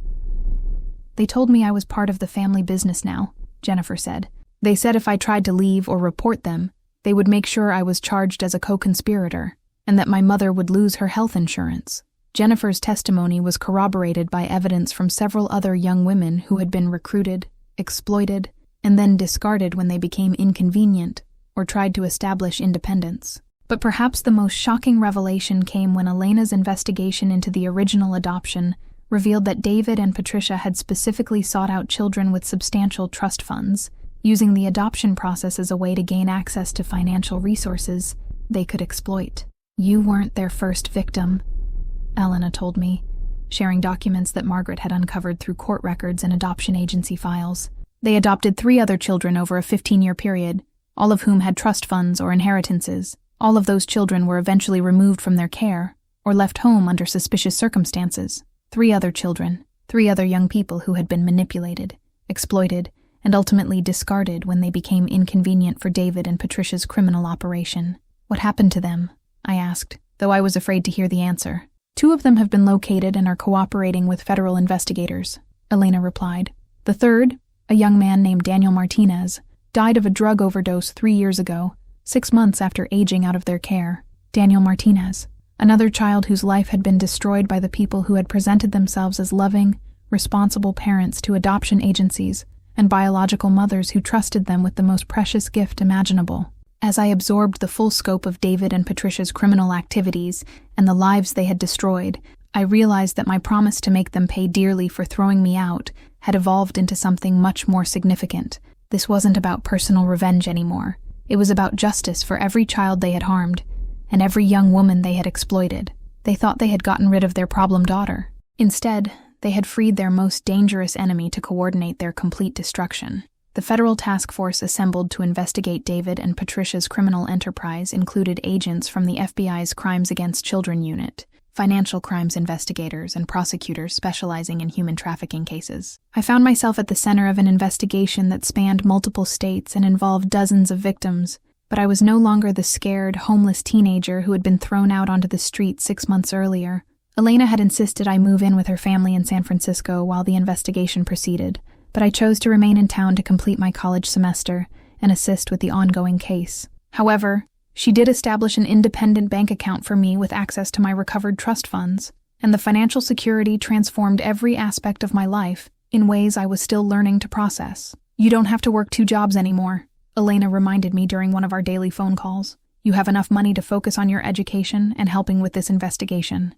They told me I was part of the family business now, Jennifer said. They said if I tried to leave or report them, they would make sure I was charged as a co-conspirator, and that my mother would lose her health insurance. Jennifer's testimony was corroborated by evidence from several other young women who had been recruited, exploited, and then discarded when they became inconvenient or tried to establish independence. But perhaps the most shocking revelation came when Elena's investigation into the original adoption revealed that David and Patricia had specifically sought out children with substantial trust funds, using the adoption process as a way to gain access to financial resources they could exploit. You weren't their first victim, Elena told me, sharing documents that Margaret had uncovered through court records and adoption agency files. They adopted 3 other children over a 15-year period, all of whom had trust funds or inheritances. All of those children were eventually removed from their care or left home under suspicious circumstances. 3 other children, 3 other young people who had been manipulated, exploited, and ultimately discarded when they became inconvenient for David and Patricia's criminal operation. What happened to them? I asked, though I was afraid to hear the answer. 2 of them have been located and are cooperating with federal investigators, Elena replied. The third, a young man named Daniel Martinez, died of a drug overdose 3 years ago, 6 months after aging out of their care. Daniel Martinez, another child whose life had been destroyed by the people who had presented themselves as loving, responsible parents to adoption agencies and biological mothers who trusted them with the most precious gift imaginable. As I absorbed the full scope of David and Patricia's criminal activities and the lives they had destroyed, I realized that my promise to make them pay dearly for throwing me out had evolved into something much more significant. This wasn't about personal revenge anymore. It was about justice for every child they had harmed and every young woman they had exploited. They thought they had gotten rid of their problem daughter. Instead, they had freed their most dangerous enemy to coordinate their complete destruction. The federal task force assembled to investigate David and Patricia's criminal enterprise included agents from the FBI's Crimes Against Children unit, financial crimes investigators, and prosecutors specializing in human trafficking cases. I found myself at the center of an investigation that spanned multiple states and involved dozens of victims, but I was no longer the scared, homeless teenager who had been thrown out onto the street 6 months earlier. Elena had insisted I move in with her family in San Francisco while the investigation proceeded, but I chose to remain in town to complete my college semester and assist with the ongoing case. However, she did establish an independent bank account for me with access to my recovered trust funds, and the financial security transformed every aspect of my life in ways I was still learning to process. You don't have to work 2 jobs anymore, Elena reminded me during one of our daily phone calls. You have enough money to focus on your education and helping with this investigation.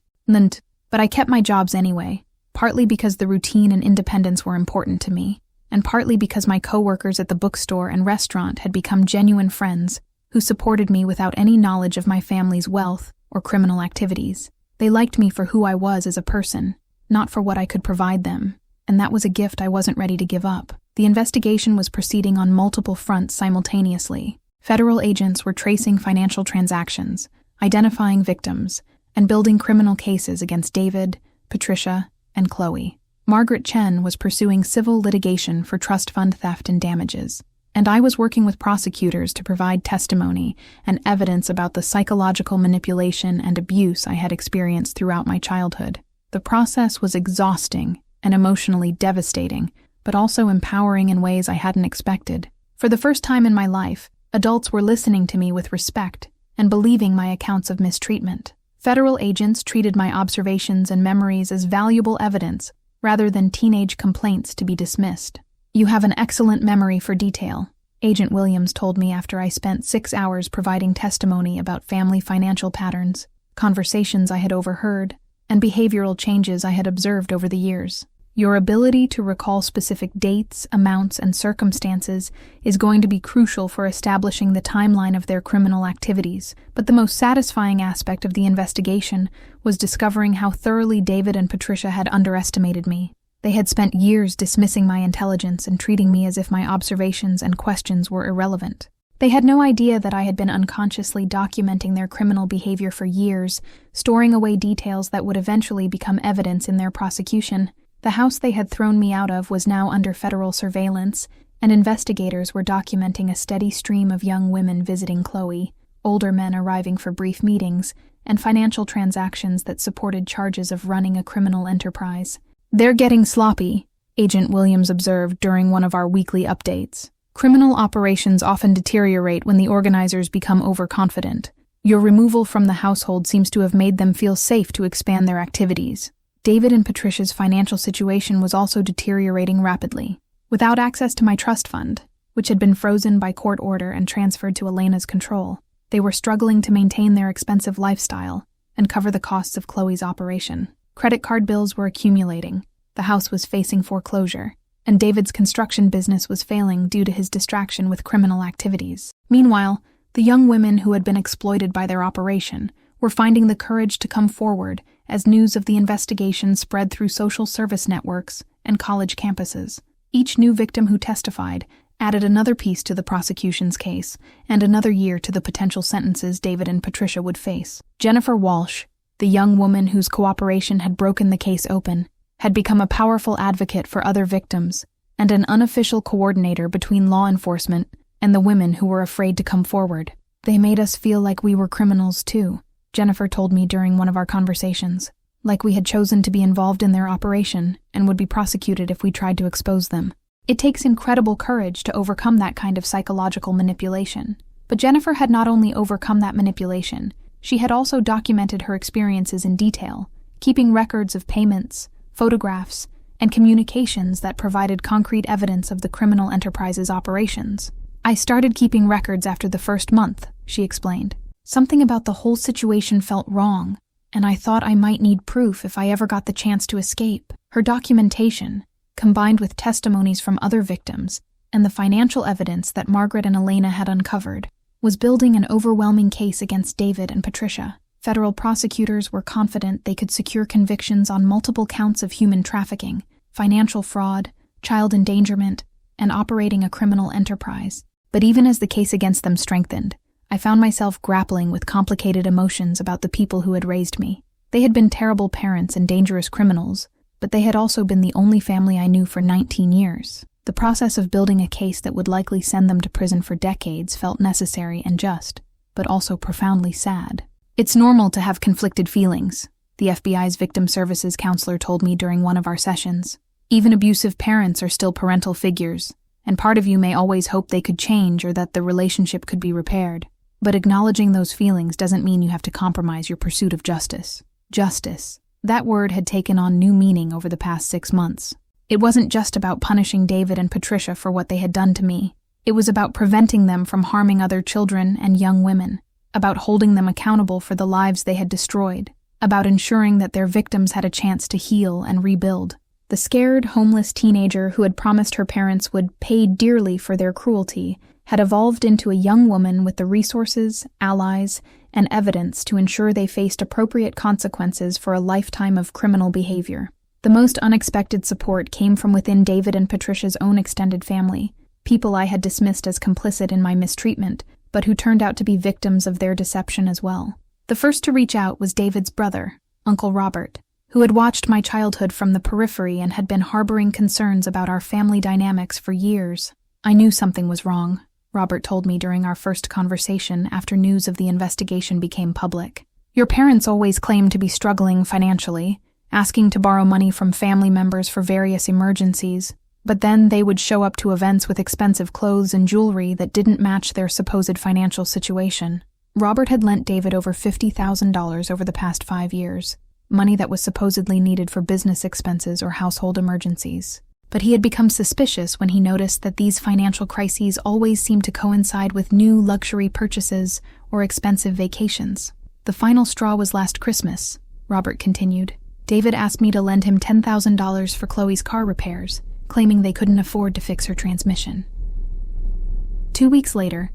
But I kept my jobs anyway, partly because the routine and independence were important to me, and partly because my coworkers at the bookstore and restaurant had become genuine friends who supported me without any knowledge of my family's wealth or criminal activities. They liked me for who I was as a person, not for what I could provide them, and that was a gift I wasn't ready to give up. The investigation was proceeding on multiple fronts simultaneously. Federal agents were tracing financial transactions, identifying victims, and building criminal cases against David, Patricia, and Chloe. Margaret Chen was pursuing civil litigation for trust fund theft and damages, and I was working with prosecutors to provide testimony and evidence about the psychological manipulation and abuse I had experienced throughout my childhood. The process was exhausting and emotionally devastating, but also empowering in ways I hadn't expected. For the first time in my life, adults were listening to me with respect and believing my accounts of mistreatment. Federal agents treated my observations and memories as valuable evidence rather than teenage complaints to be dismissed. You have an excellent memory for detail, Agent Williams told me after I spent 6 hours providing testimony about family financial patterns, conversations I had overheard, and behavioral changes I had observed over the years. Your ability to recall specific dates, amounts, and circumstances is going to be crucial for establishing the timeline of their criminal activities, but the most satisfying aspect of the investigation was discovering how thoroughly David and Patricia had underestimated me. They had spent years dismissing my intelligence and treating me as if my observations and questions were irrelevant. They had no idea that I had been unconsciously documenting their criminal behavior for years, storing away details that would eventually become evidence in their prosecution. The house they had thrown me out of was now under federal surveillance, and investigators were documenting a steady stream of young women visiting Chloe, older men arriving for brief meetings, and financial transactions that supported charges of running a criminal enterprise. "They're getting sloppy," Agent Williams observed during one of our weekly updates. "Criminal operations often deteriorate when the organizers become overconfident. Your removal from the household seems to have made them feel safe to expand their activities." David and Patricia's financial situation was also deteriorating rapidly. Without access to my trust fund, which had been frozen by court order and transferred to Elena's control, they were struggling to maintain their expensive lifestyle and cover the costs of Chloe's operation. Credit card bills were accumulating, the house was facing foreclosure, and David's construction business was failing due to his distraction with criminal activities. Meanwhile, the young women who had been exploited by their operation were finding the courage to come forward as news of the investigation spread through social service networks and college campuses. Each new victim who testified added another piece to the prosecution's case and another year to the potential sentences David and Patricia would face. Jennifer Walsh, the young woman whose cooperation had broken the case open, had become a powerful advocate for other victims and an unofficial coordinator between law enforcement and the women who were afraid to come forward. "They made us feel like we were criminals too," Jennifer told me during one of our conversations, "like we had chosen to be involved in their operation and would be prosecuted if we tried to expose them." It takes incredible courage to overcome that kind of psychological manipulation. But Jennifer had not only overcome that manipulation, she had also documented her experiences in detail, keeping records of payments, photographs, and communications that provided concrete evidence of the criminal enterprise's operations. "I started keeping records after the first month," she explained. "Something about the whole situation felt wrong, and I thought I might need proof if I ever got the chance to escape." Her documentation, combined with testimonies from other victims and the financial evidence that Margaret and Elena had uncovered, was building an overwhelming case against David and Patricia. Federal prosecutors were confident they could secure convictions on multiple counts of human trafficking, financial fraud, child endangerment, and operating a criminal enterprise. But even as the case against them strengthened, I found myself grappling with complicated emotions about the people who had raised me. They had been terrible parents and dangerous criminals, but they had also been the only family I knew for 19 years. The process of building a case that would likely send them to prison for decades felt necessary and just, but also profoundly sad. "It's normal to have conflicted feelings," the FBI's Victim Services counselor told me during one of our sessions. "Even abusive parents are still parental figures, and part of you may always hope they could change or that the relationship could be repaired. But acknowledging those feelings doesn't mean you have to compromise your pursuit of justice." Justice. That word had taken on new meaning over the past 6 months. It wasn't just about punishing David and Patricia for what they had done to me. It was about preventing them from harming other children and young women, about holding them accountable for the lives they had destroyed, about ensuring that their victims had a chance to heal and rebuild. The scared, homeless teenager who had promised her parents would pay dearly for their cruelty had evolved into a young woman with the resources, allies, and evidence to ensure they faced appropriate consequences for a lifetime of criminal behavior. The most unexpected support came from within David and Patricia's own extended family, people I had dismissed as complicit in my mistreatment, but who turned out to be victims of their deception as well. The first to reach out was David's brother, Uncle Robert, who had watched my childhood from the periphery and had been harboring concerns about our family dynamics for years. "I knew something was wrong," Robert told me during our first conversation after news of the investigation became public. "Your parents always claimed to be struggling financially, asking to borrow money from family members for various emergencies, but then they would show up to events with expensive clothes and jewelry that didn't match their supposed financial situation." Robert had lent David over $50,000 over the past 5 years, money that was supposedly needed for business expenses or household emergencies. but he had become suspicious when he noticed that these financial crises always seemed to coincide with new luxury purchases or expensive vacations. "The final straw was last Christmas," Robert continued. "David asked me to lend him $10,000 for Chloe's car repairs, claiming they couldn't afford to fix her transmission. 2 weeks later,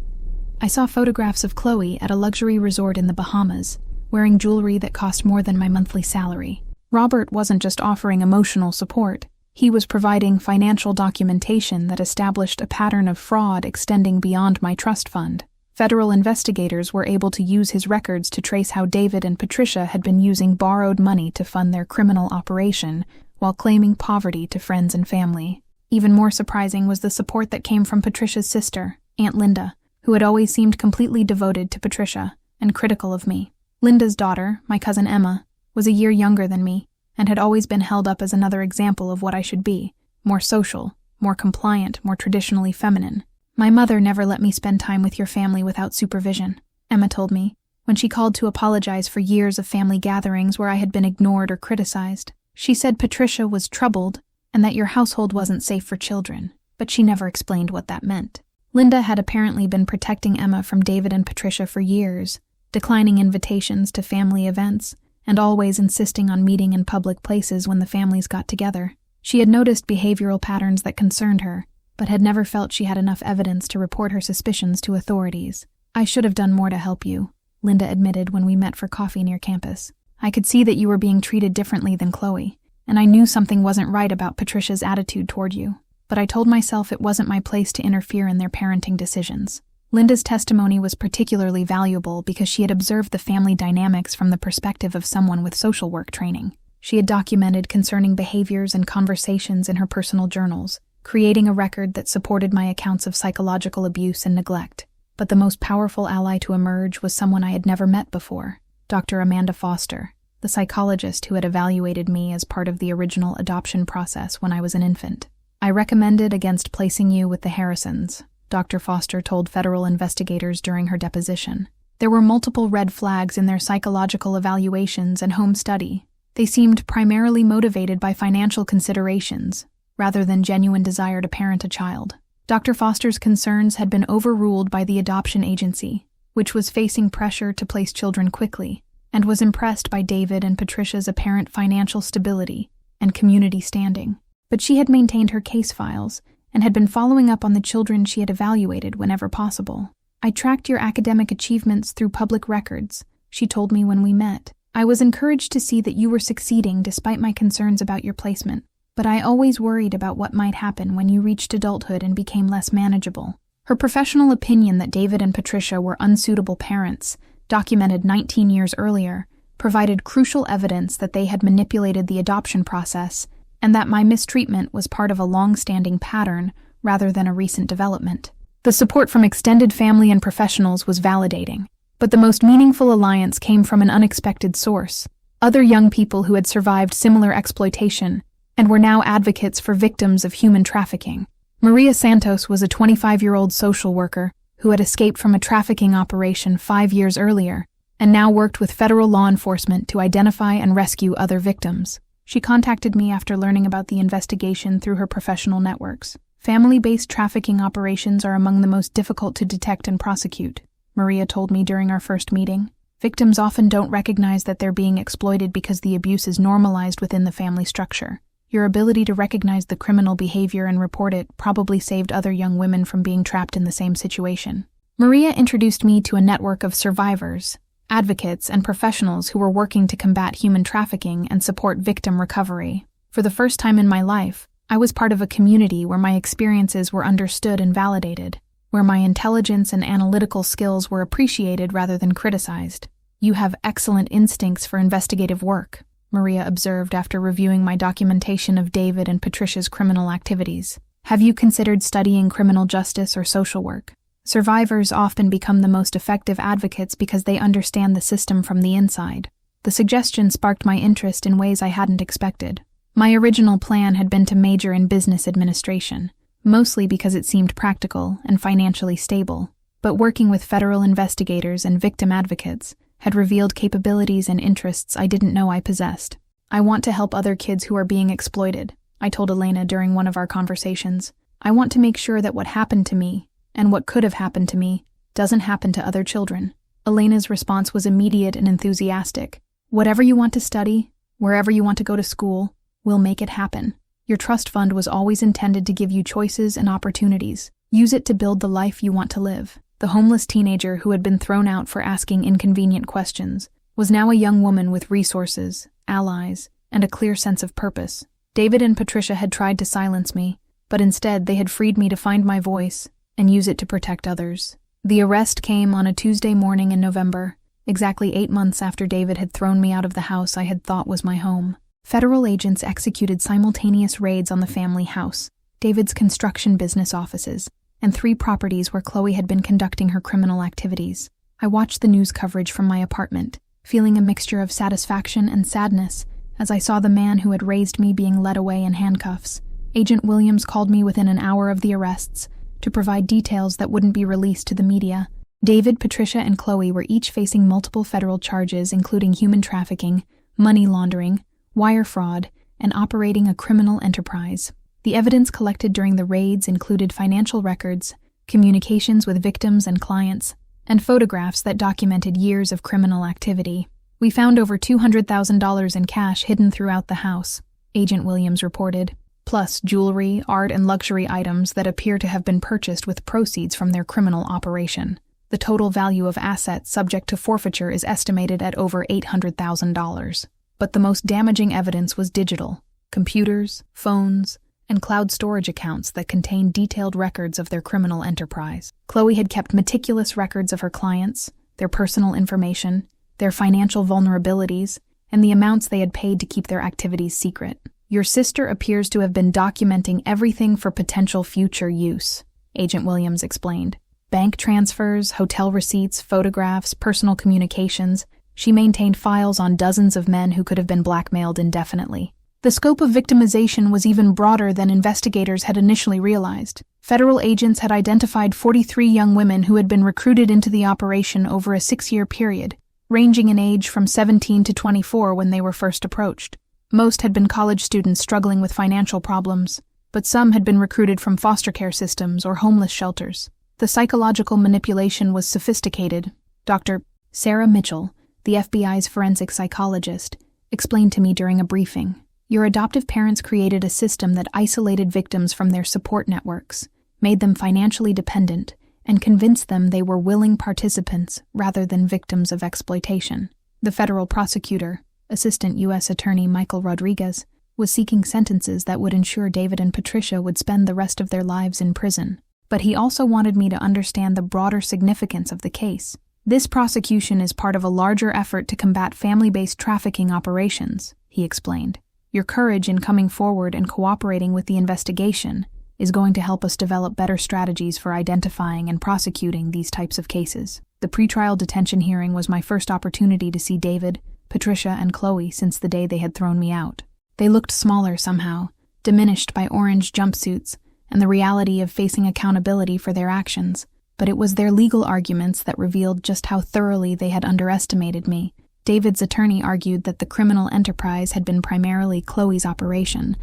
I saw photographs of Chloe at a luxury resort in the Bahamas, wearing jewelry that cost more than my monthly salary. Robert wasn't just offering emotional support. He was providing financial documentation that established a pattern of fraud extending beyond my trust fund. Federal investigators were able to use his records to trace how David and Patricia had been using borrowed money to fund their criminal operation while claiming poverty to friends and family. Even more surprising was the support that came from Patricia's sister, Aunt Linda, who had always seemed completely devoted to Patricia and critical of me. Linda's daughter, my cousin Emma, was a year younger than me and had always been held up as another example of what I should be: more social, more compliant, more traditionally feminine. "My mother never let me spend time with your family without supervision," Emma told me, when she called to apologize for years of family gatherings where I had been ignored or criticized. "She said Patricia was troubled and that your household wasn't safe for children, but she never explained what that meant." Linda had apparently been protecting Emma from David and Patricia for years, declining invitations to family events, and always insisting on meeting in public places when the families got together. She had noticed behavioral patterns that concerned her, but had never felt she had enough evidence to report her suspicions to authorities. "I should have done more to help you," Linda admitted when we met for coffee near campus. "I could see that you were being treated differently than Chloe, and I knew something wasn't right about Patricia's attitude toward you, but I told myself it wasn't my place to interfere in their parenting decisions." Linda's testimony was particularly valuable because she had observed the family dynamics from the perspective of someone with social work training. She had documented concerning behaviors and conversations in her personal journals, creating a record that supported my accounts of psychological abuse and neglect. But the most powerful ally to emerge was someone I had never met before, Dr. Amanda Foster, the psychologist who had evaluated me as part of the original adoption process when I was an infant. "I recommended against placing you with the Harrisons," Dr. Foster told federal investigators during her deposition. "There were multiple red flags in their psychological evaluations and home study. They seemed primarily motivated by financial considerations, rather than genuine desire to parent a child." Dr. Foster's concerns had been overruled by the adoption agency, which was facing pressure to place children quickly, and was impressed by David and Patricia's apparent financial stability and community standing. But she had maintained her case files and had been following up on the children she had evaluated whenever possible. "I tracked your academic achievements through public records," she told me when we met. "I was encouraged to see that you were succeeding despite my concerns about your placement, but I always worried about what might happen when you reached adulthood and became less manageable." Her professional opinion that David and Patricia were unsuitable parents, documented 19 years earlier, provided crucial evidence that they had manipulated the adoption process and that my mistreatment was part of a long-standing pattern rather than a recent development. The support from extended family and professionals was validating, but the most meaningful alliance came from an unexpected source: other young people who had survived similar exploitation and were now advocates for victims of human trafficking. Maria Santos was a 25-year-old social worker who had escaped from a trafficking operation 5 years earlier and now worked with federal law enforcement to identify and rescue other victims. She contacted me after learning about the investigation through her professional networks. "Family-based trafficking operations are among the most difficult to detect and prosecute," Maria told me during our first meeting. "Victims often don't recognize that they're being exploited because the abuse is normalized within the family structure. Your ability to recognize the criminal behavior and report it probably saved other young women from being trapped in the same situation." Maria introduced me to a network of survivors, advocates, and professionals who were working to combat human trafficking and support victim recovery. For the first time in my life, I was part of a community where my experiences were understood and validated, where my intelligence and analytical skills were appreciated rather than criticized. "You have excellent instincts for investigative work," Maria observed after reviewing my documentation of David and Patricia's criminal activities. "Have you considered studying criminal justice or social work? Survivors often become the most effective advocates because they understand the system from the inside." The suggestion sparked my interest in ways I hadn't expected. My original plan had been to major in business administration, mostly because it seemed practical and financially stable, but working with federal investigators and victim advocates had revealed capabilities and interests I didn't know I possessed. "I want to help other kids who are being exploited. I told Elena during one of our conversations. I want to make sure that what happened to me, and what could have happened to me, doesn't happen to other children. Elena's response was immediate and enthusiastic. Whatever you want to study, wherever you want to go to school, we'll make it happen. Your trust fund was always intended to give you choices and opportunities. Use it to build the life you want to live. The homeless teenager who had been thrown out for asking inconvenient questions was now a young woman with resources, allies, and a clear sense of purpose. David and Patricia had tried to silence me, but instead they had freed me to find my voice and use it to protect others. The arrest came on a Tuesday morning in November, exactly 8 months after David had thrown me out of the house I had thought was my home. Federal agents executed simultaneous raids on the family house, David's construction business offices, and 3 properties where Chloe had been conducting her criminal activities. I watched the news coverage from my apartment, feeling a mixture of satisfaction and sadness as I saw the man who had raised me being led away in handcuffs. Agent Williams called me within an hour of the arrests to provide details that wouldn't be released to the media. David, Patricia, and Chloe were each facing multiple federal charges including human trafficking, money laundering, wire fraud, and operating a criminal enterprise. The evidence collected during the raids included financial records, communications with victims and clients, and photographs that documented years of criminal activity. We found over $200,000 in cash hidden throughout the house, Agent Williams reported, plus jewelry, art, and luxury items that appear to have been purchased with proceeds from their criminal operation. The total value of assets subject to forfeiture is estimated at over $800,000. But the most damaging evidence was digital: computers, phones, and cloud storage accounts that contained detailed records of their criminal enterprise. Chloe had kept meticulous records of her clients, their personal information, their financial vulnerabilities, and the amounts they had paid to keep their activities secret. Your sister appears to have been documenting everything for potential future use, Agent Williams explained. Bank transfers, hotel receipts, photographs, personal communications. She maintained files on dozens of men who could have been blackmailed indefinitely. The scope of victimization was even broader than investigators had initially realized. Federal agents had identified 43 young women who had been recruited into the operation over a 6-year period, ranging in age from 17 to 24 when they were first approached. Most had been college students struggling with financial problems, but some had been recruited from foster care systems or homeless shelters. The psychological manipulation was sophisticated. Dr. Sarah Mitchell, the FBI's forensic psychologist, explained to me during a briefing. Your adoptive parents created a system that isolated victims from their support networks, made them financially dependent, and convinced them they were willing participants rather than victims of exploitation. The federal prosecutor, Assistant U.S. Attorney Michael Rodriguez, was seeking sentences that would ensure David and Patricia would spend the rest of their lives in prison. But he also wanted me to understand the broader significance of the case. This prosecution is part of a larger effort to combat family-based trafficking operations, he explained. Your courage in coming forward and cooperating with the investigation is going to help us develop better strategies for identifying and prosecuting these types of cases. The pretrial detention hearing was my first opportunity to see David, Patricia, and Chloe since the day they had thrown me out. They looked smaller somehow, diminished by orange jumpsuits and the reality of facing accountability for their actions. But it was their legal arguments that revealed just how thoroughly they had underestimated me. David's attorney argued that the criminal enterprise had been primarily Chloe's operation,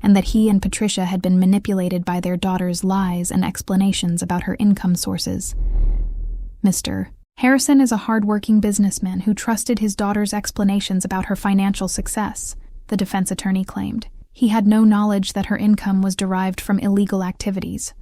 and that he and Patricia had been manipulated by their daughter's lies and explanations about her income sources. Mr. Harrison is a hard-working businessman who trusted his daughter's explanations about her financial success, the defense attorney claimed. He had no knowledge that her income was derived from illegal activities.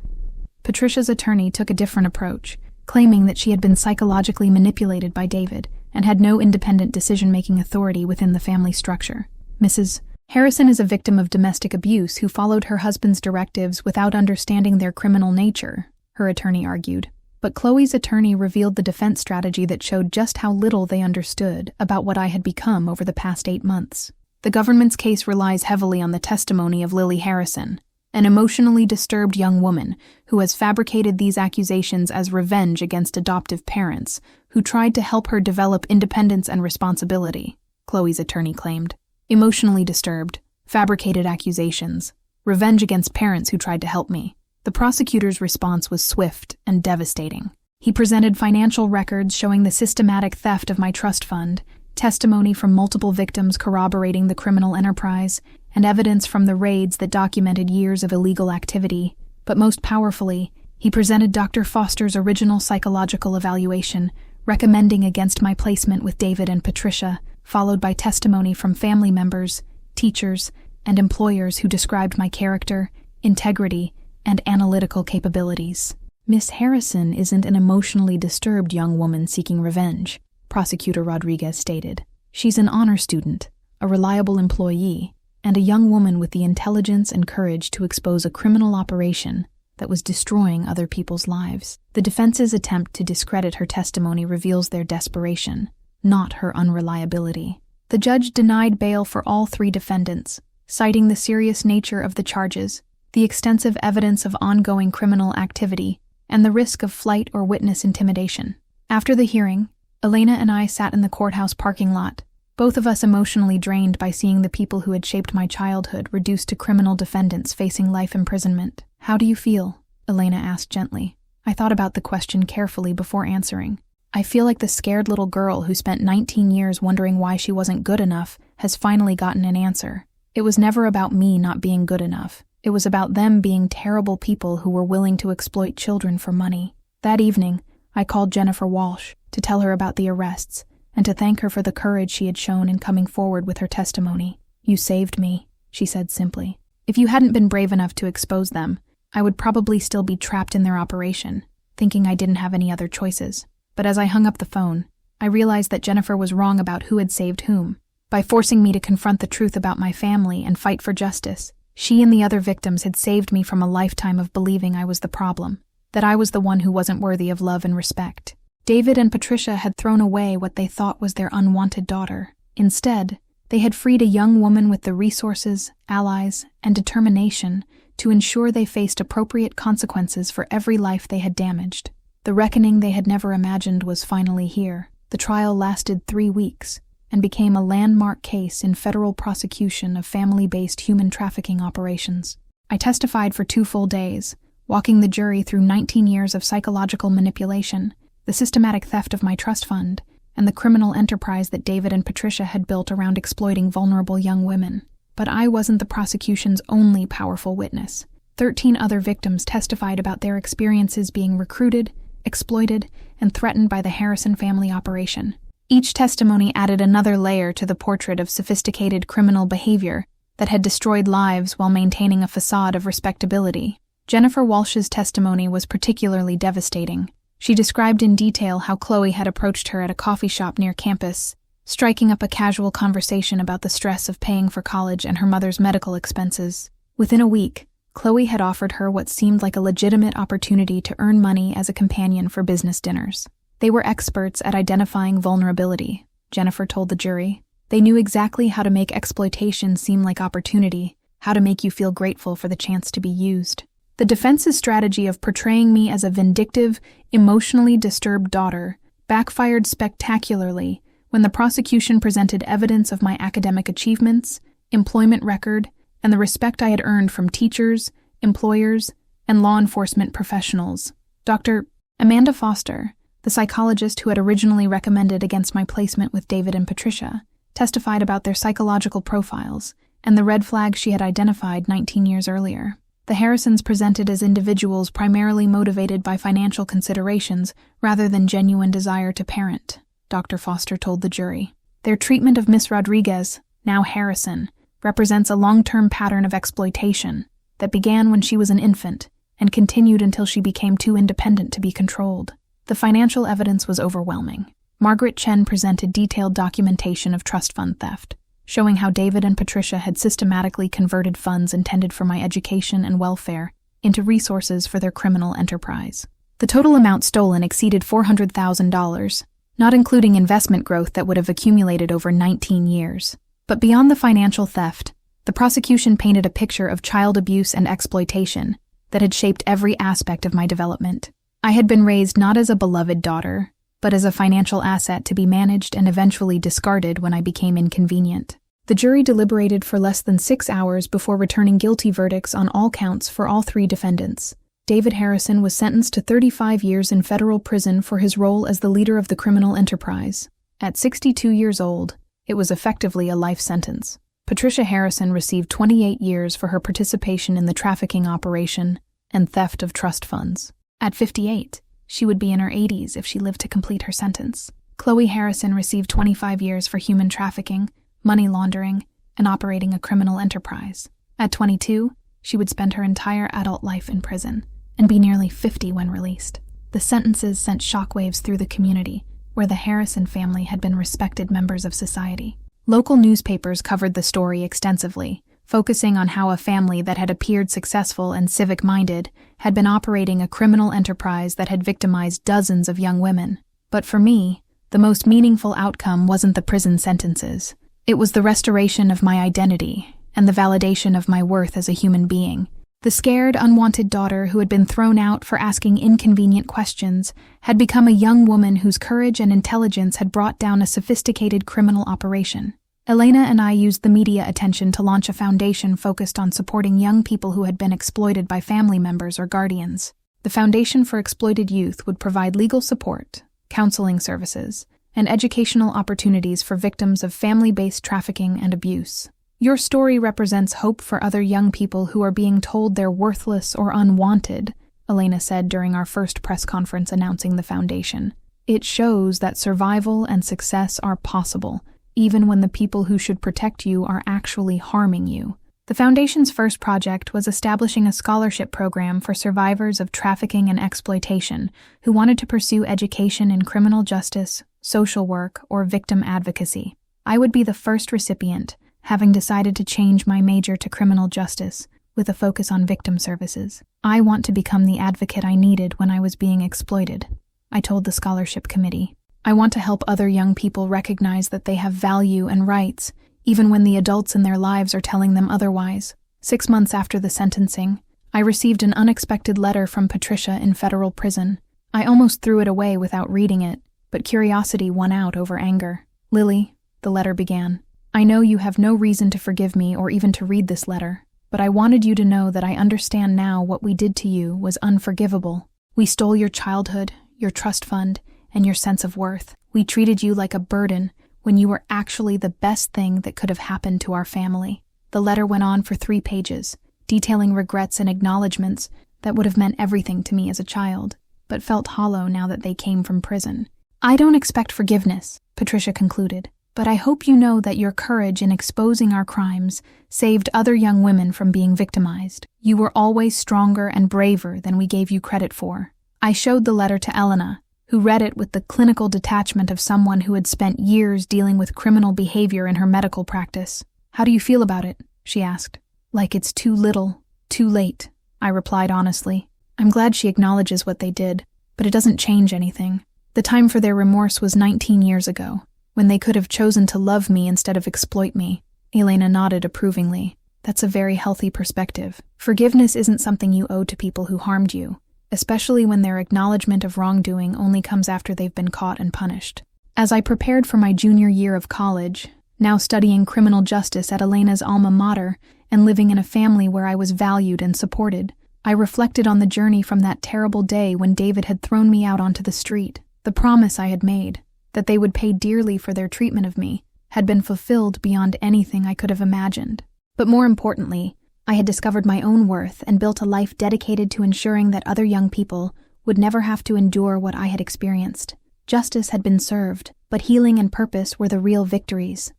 Patricia's attorney took a different approach, claiming that she had been psychologically manipulated by David and had no independent decision-making authority within the family structure. Mrs. Harrison is a victim of domestic abuse who followed her husband's directives without understanding their criminal nature, her attorney argued. But Chloe's attorney revealed the defense strategy that showed just how little they understood about what I had become over the past 8 months. The government's case relies heavily on the testimony of Lily Harrison, an emotionally disturbed young woman who has fabricated these accusations as revenge against adoptive parents who tried to help her develop independence and responsibility, Chloe's attorney claimed. Emotionally disturbed, fabricated accusations, revenge against parents who tried to help me. The prosecutor's response was swift and devastating. He presented financial records showing the systematic theft of my trust fund, testimony from multiple victims corroborating the criminal enterprise, and evidence from the raids that documented years of illegal activity, but most powerfully, he presented Dr. Foster's original psychological evaluation, recommending against my placement with David and Patricia, followed by testimony from family members, teachers, and employers who described my character, integrity, and analytical capabilities. Miss Harrison isn't an emotionally disturbed young woman seeking revenge, Prosecutor Rodriguez stated. She's an honor student, a reliable employee, and a young woman with the intelligence and courage to expose a criminal operation that was destroying other people's lives. The defense's attempt to discredit her testimony reveals their desperation, not her unreliability. The judge denied bail for all 3 defendants, citing the serious nature of the charges, the extensive evidence of ongoing criminal activity, and the risk of flight or witness intimidation. After the hearing, Elena and I sat in the courthouse parking lot, both of us emotionally drained by seeing the people who had shaped my childhood reduced to criminal defendants facing life imprisonment. "How do you feel?" Elena asked gently. I thought about the question carefully before answering. I feel like the scared little girl who spent 19 years wondering why she wasn't good enough has finally gotten an answer. It was never about me not being good enough. It was about them being terrible people who were willing to exploit children for money. That evening, I called Jennifer Walsh to tell her about the arrests and to thank her for the courage she had shown in coming forward with her testimony. "You saved me," she said simply. "If you hadn't been brave enough to expose them, I would probably still be trapped in their operation, thinking I didn't have any other choices." But as I hung up the phone, I realized that Jennifer was wrong about who had saved whom. By forcing me to confront the truth about my family and fight for justice, she and the other victims had saved me from a lifetime of believing I was the problem, that I was the one who wasn't worthy of love and respect. David and Patricia had thrown away what they thought was their unwanted daughter. Instead, they had freed a young woman with the resources, allies, and determination to ensure they faced appropriate consequences for every life they had damaged. The reckoning they had never imagined was finally here. The trial lasted 3 weeks and became a landmark case in federal prosecution of family-based human trafficking operations. I testified for 2 full days, walking the jury through 19 years of psychological manipulation, the systematic theft of my trust fund, and the criminal enterprise that David and Patricia had built around exploiting vulnerable young women. But I wasn't the prosecution's only powerful witness. 13 other victims testified about their experiences being recruited, exploited, and threatened by the Harrison family operation. Each testimony added another layer to the portrait of sophisticated criminal behavior that had destroyed lives while maintaining a facade of respectability. Jennifer Walsh's testimony was particularly devastating. She described in detail how Chloe had approached her at a coffee shop near campus, striking up a casual conversation about the stress of paying for college and her mother's medical expenses. Within a week, Chloe had offered her what seemed like a legitimate opportunity to earn money as a companion for business dinners. They were experts at identifying vulnerability, Jennifer told the jury. They knew exactly how to make exploitation seem like opportunity, how to make you feel grateful for the chance to be used. The defense's strategy of portraying me as a vindictive, emotionally disturbed daughter backfired spectacularly when the prosecution presented evidence of my academic achievements, employment record, and the respect I had earned from teachers, employers, and law enforcement professionals. Dr. Amanda Foster, the psychologist who had originally recommended against my placement with David and Patricia, testified about their psychological profiles and the red flags she had identified 19 years earlier. The Harrisons presented as individuals primarily motivated by financial considerations rather than genuine desire to parent, Dr. Foster told the jury. Their treatment of Miss Rodriguez, now Harrison, represents a long-term pattern of exploitation that began when she was an infant and continued until she became too independent to be controlled. The financial evidence was overwhelming. Margaret Chen presented detailed documentation of trust fund theft, showing how David and Patricia had systematically converted funds intended for my education and welfare into resources for their criminal enterprise. The total amount stolen exceeded $400,000, not including investment growth that would have accumulated over 19 years. But beyond the financial theft, the prosecution painted a picture of child abuse and exploitation that had shaped every aspect of my development. I had been raised not as a beloved daughter, but as a financial asset to be managed and eventually discarded when I became inconvenient. The jury deliberated for less than 6 hours before returning guilty verdicts on all counts for all 3 defendants. David Harrison was sentenced to 35 years in federal prison for his role as the leader of the criminal enterprise. At 62 years old, it was effectively a life sentence. Patricia Harrison received 28 years for her participation in the trafficking operation and theft of trust funds. At 58, she would be in her 80s if she lived to complete her sentence. Chloe Harrison received 25 years for human trafficking, money laundering, and operating a criminal enterprise. At 22, she would spend her entire adult life in prison and be nearly 50 when released. The sentences sent shockwaves through the community, where the Harrison family had been respected members of society. Local newspapers covered the story extensively, focusing on how a family that had appeared successful and civic-minded had been operating a criminal enterprise that had victimized dozens of young women. But for me, the most meaningful outcome wasn't the prison sentences. It was the restoration of my identity and the validation of my worth as a human being. The scared, unwanted daughter who had been thrown out for asking inconvenient questions had become a young woman whose courage and intelligence had brought down a sophisticated criminal operation. Elena and I used the media attention to launch a foundation focused on supporting young people who had been exploited by family members or guardians. The Foundation for Exploited Youth would provide legal support, counseling services, and educational opportunities for victims of family-based trafficking and abuse. Your story represents hope for other young people who are being told they're worthless or unwanted, Elena said during our first press conference announcing the foundation. It shows that survival and success are possible, even when the people who should protect you are actually harming you. The foundation's first project was establishing a scholarship program for survivors of trafficking and exploitation who wanted to pursue education in criminal justice, social work, or victim advocacy. I would be the first recipient, having decided to change my major to criminal justice with a focus on victim services. I want to become the advocate I needed when I was being exploited, I told the scholarship committee. I want to help other young people recognize that they have value and rights, even when the adults in their lives are telling them otherwise. 6 months after the sentencing, I received an unexpected letter from Patricia in federal prison. I almost threw it away without reading it, but curiosity won out over anger. Lily, the letter began, I know you have no reason to forgive me or even to read this letter, but I wanted you to know that I understand now what we did to you was unforgivable. We stole your childhood, your trust fund, and your sense of worth. We treated you like a burden when you were actually the best thing that could have happened to our family. The letter went on for 3 pages, detailing regrets and acknowledgments that would have meant everything to me as a child, but felt hollow now that they came from prison. I don't expect forgiveness, Patricia concluded, but I hope you know that your courage in exposing our crimes saved other young women from being victimized. You were always stronger and braver than we gave you credit for. I showed the letter to Elena, who read it with the clinical detachment of someone who had spent years dealing with criminal behavior in her medical practice. How do you feel about it? She asked. Like it's too little, too late, I replied honestly. I'm glad she acknowledges what they did, but it doesn't change anything. The time for their remorse was 19 years ago, when they could have chosen to love me instead of exploit me. Elena nodded approvingly. That's a very healthy perspective. Forgiveness isn't something you owe to people who harmed you, especially when their acknowledgement of wrongdoing only comes after they've been caught and punished. As I prepared for my junior year of college, now studying criminal justice at Elena's alma mater and living in a family where I was valued and supported, I reflected on the journey from that terrible day when David had thrown me out onto the street. The promise I had made, that they would pay dearly for their treatment of me, had been fulfilled beyond anything I could have imagined. But more importantly, I had discovered my own worth and built a life dedicated to ensuring that other young people would never have to endure what I had experienced. Justice had been served, but healing and purpose were the real victories.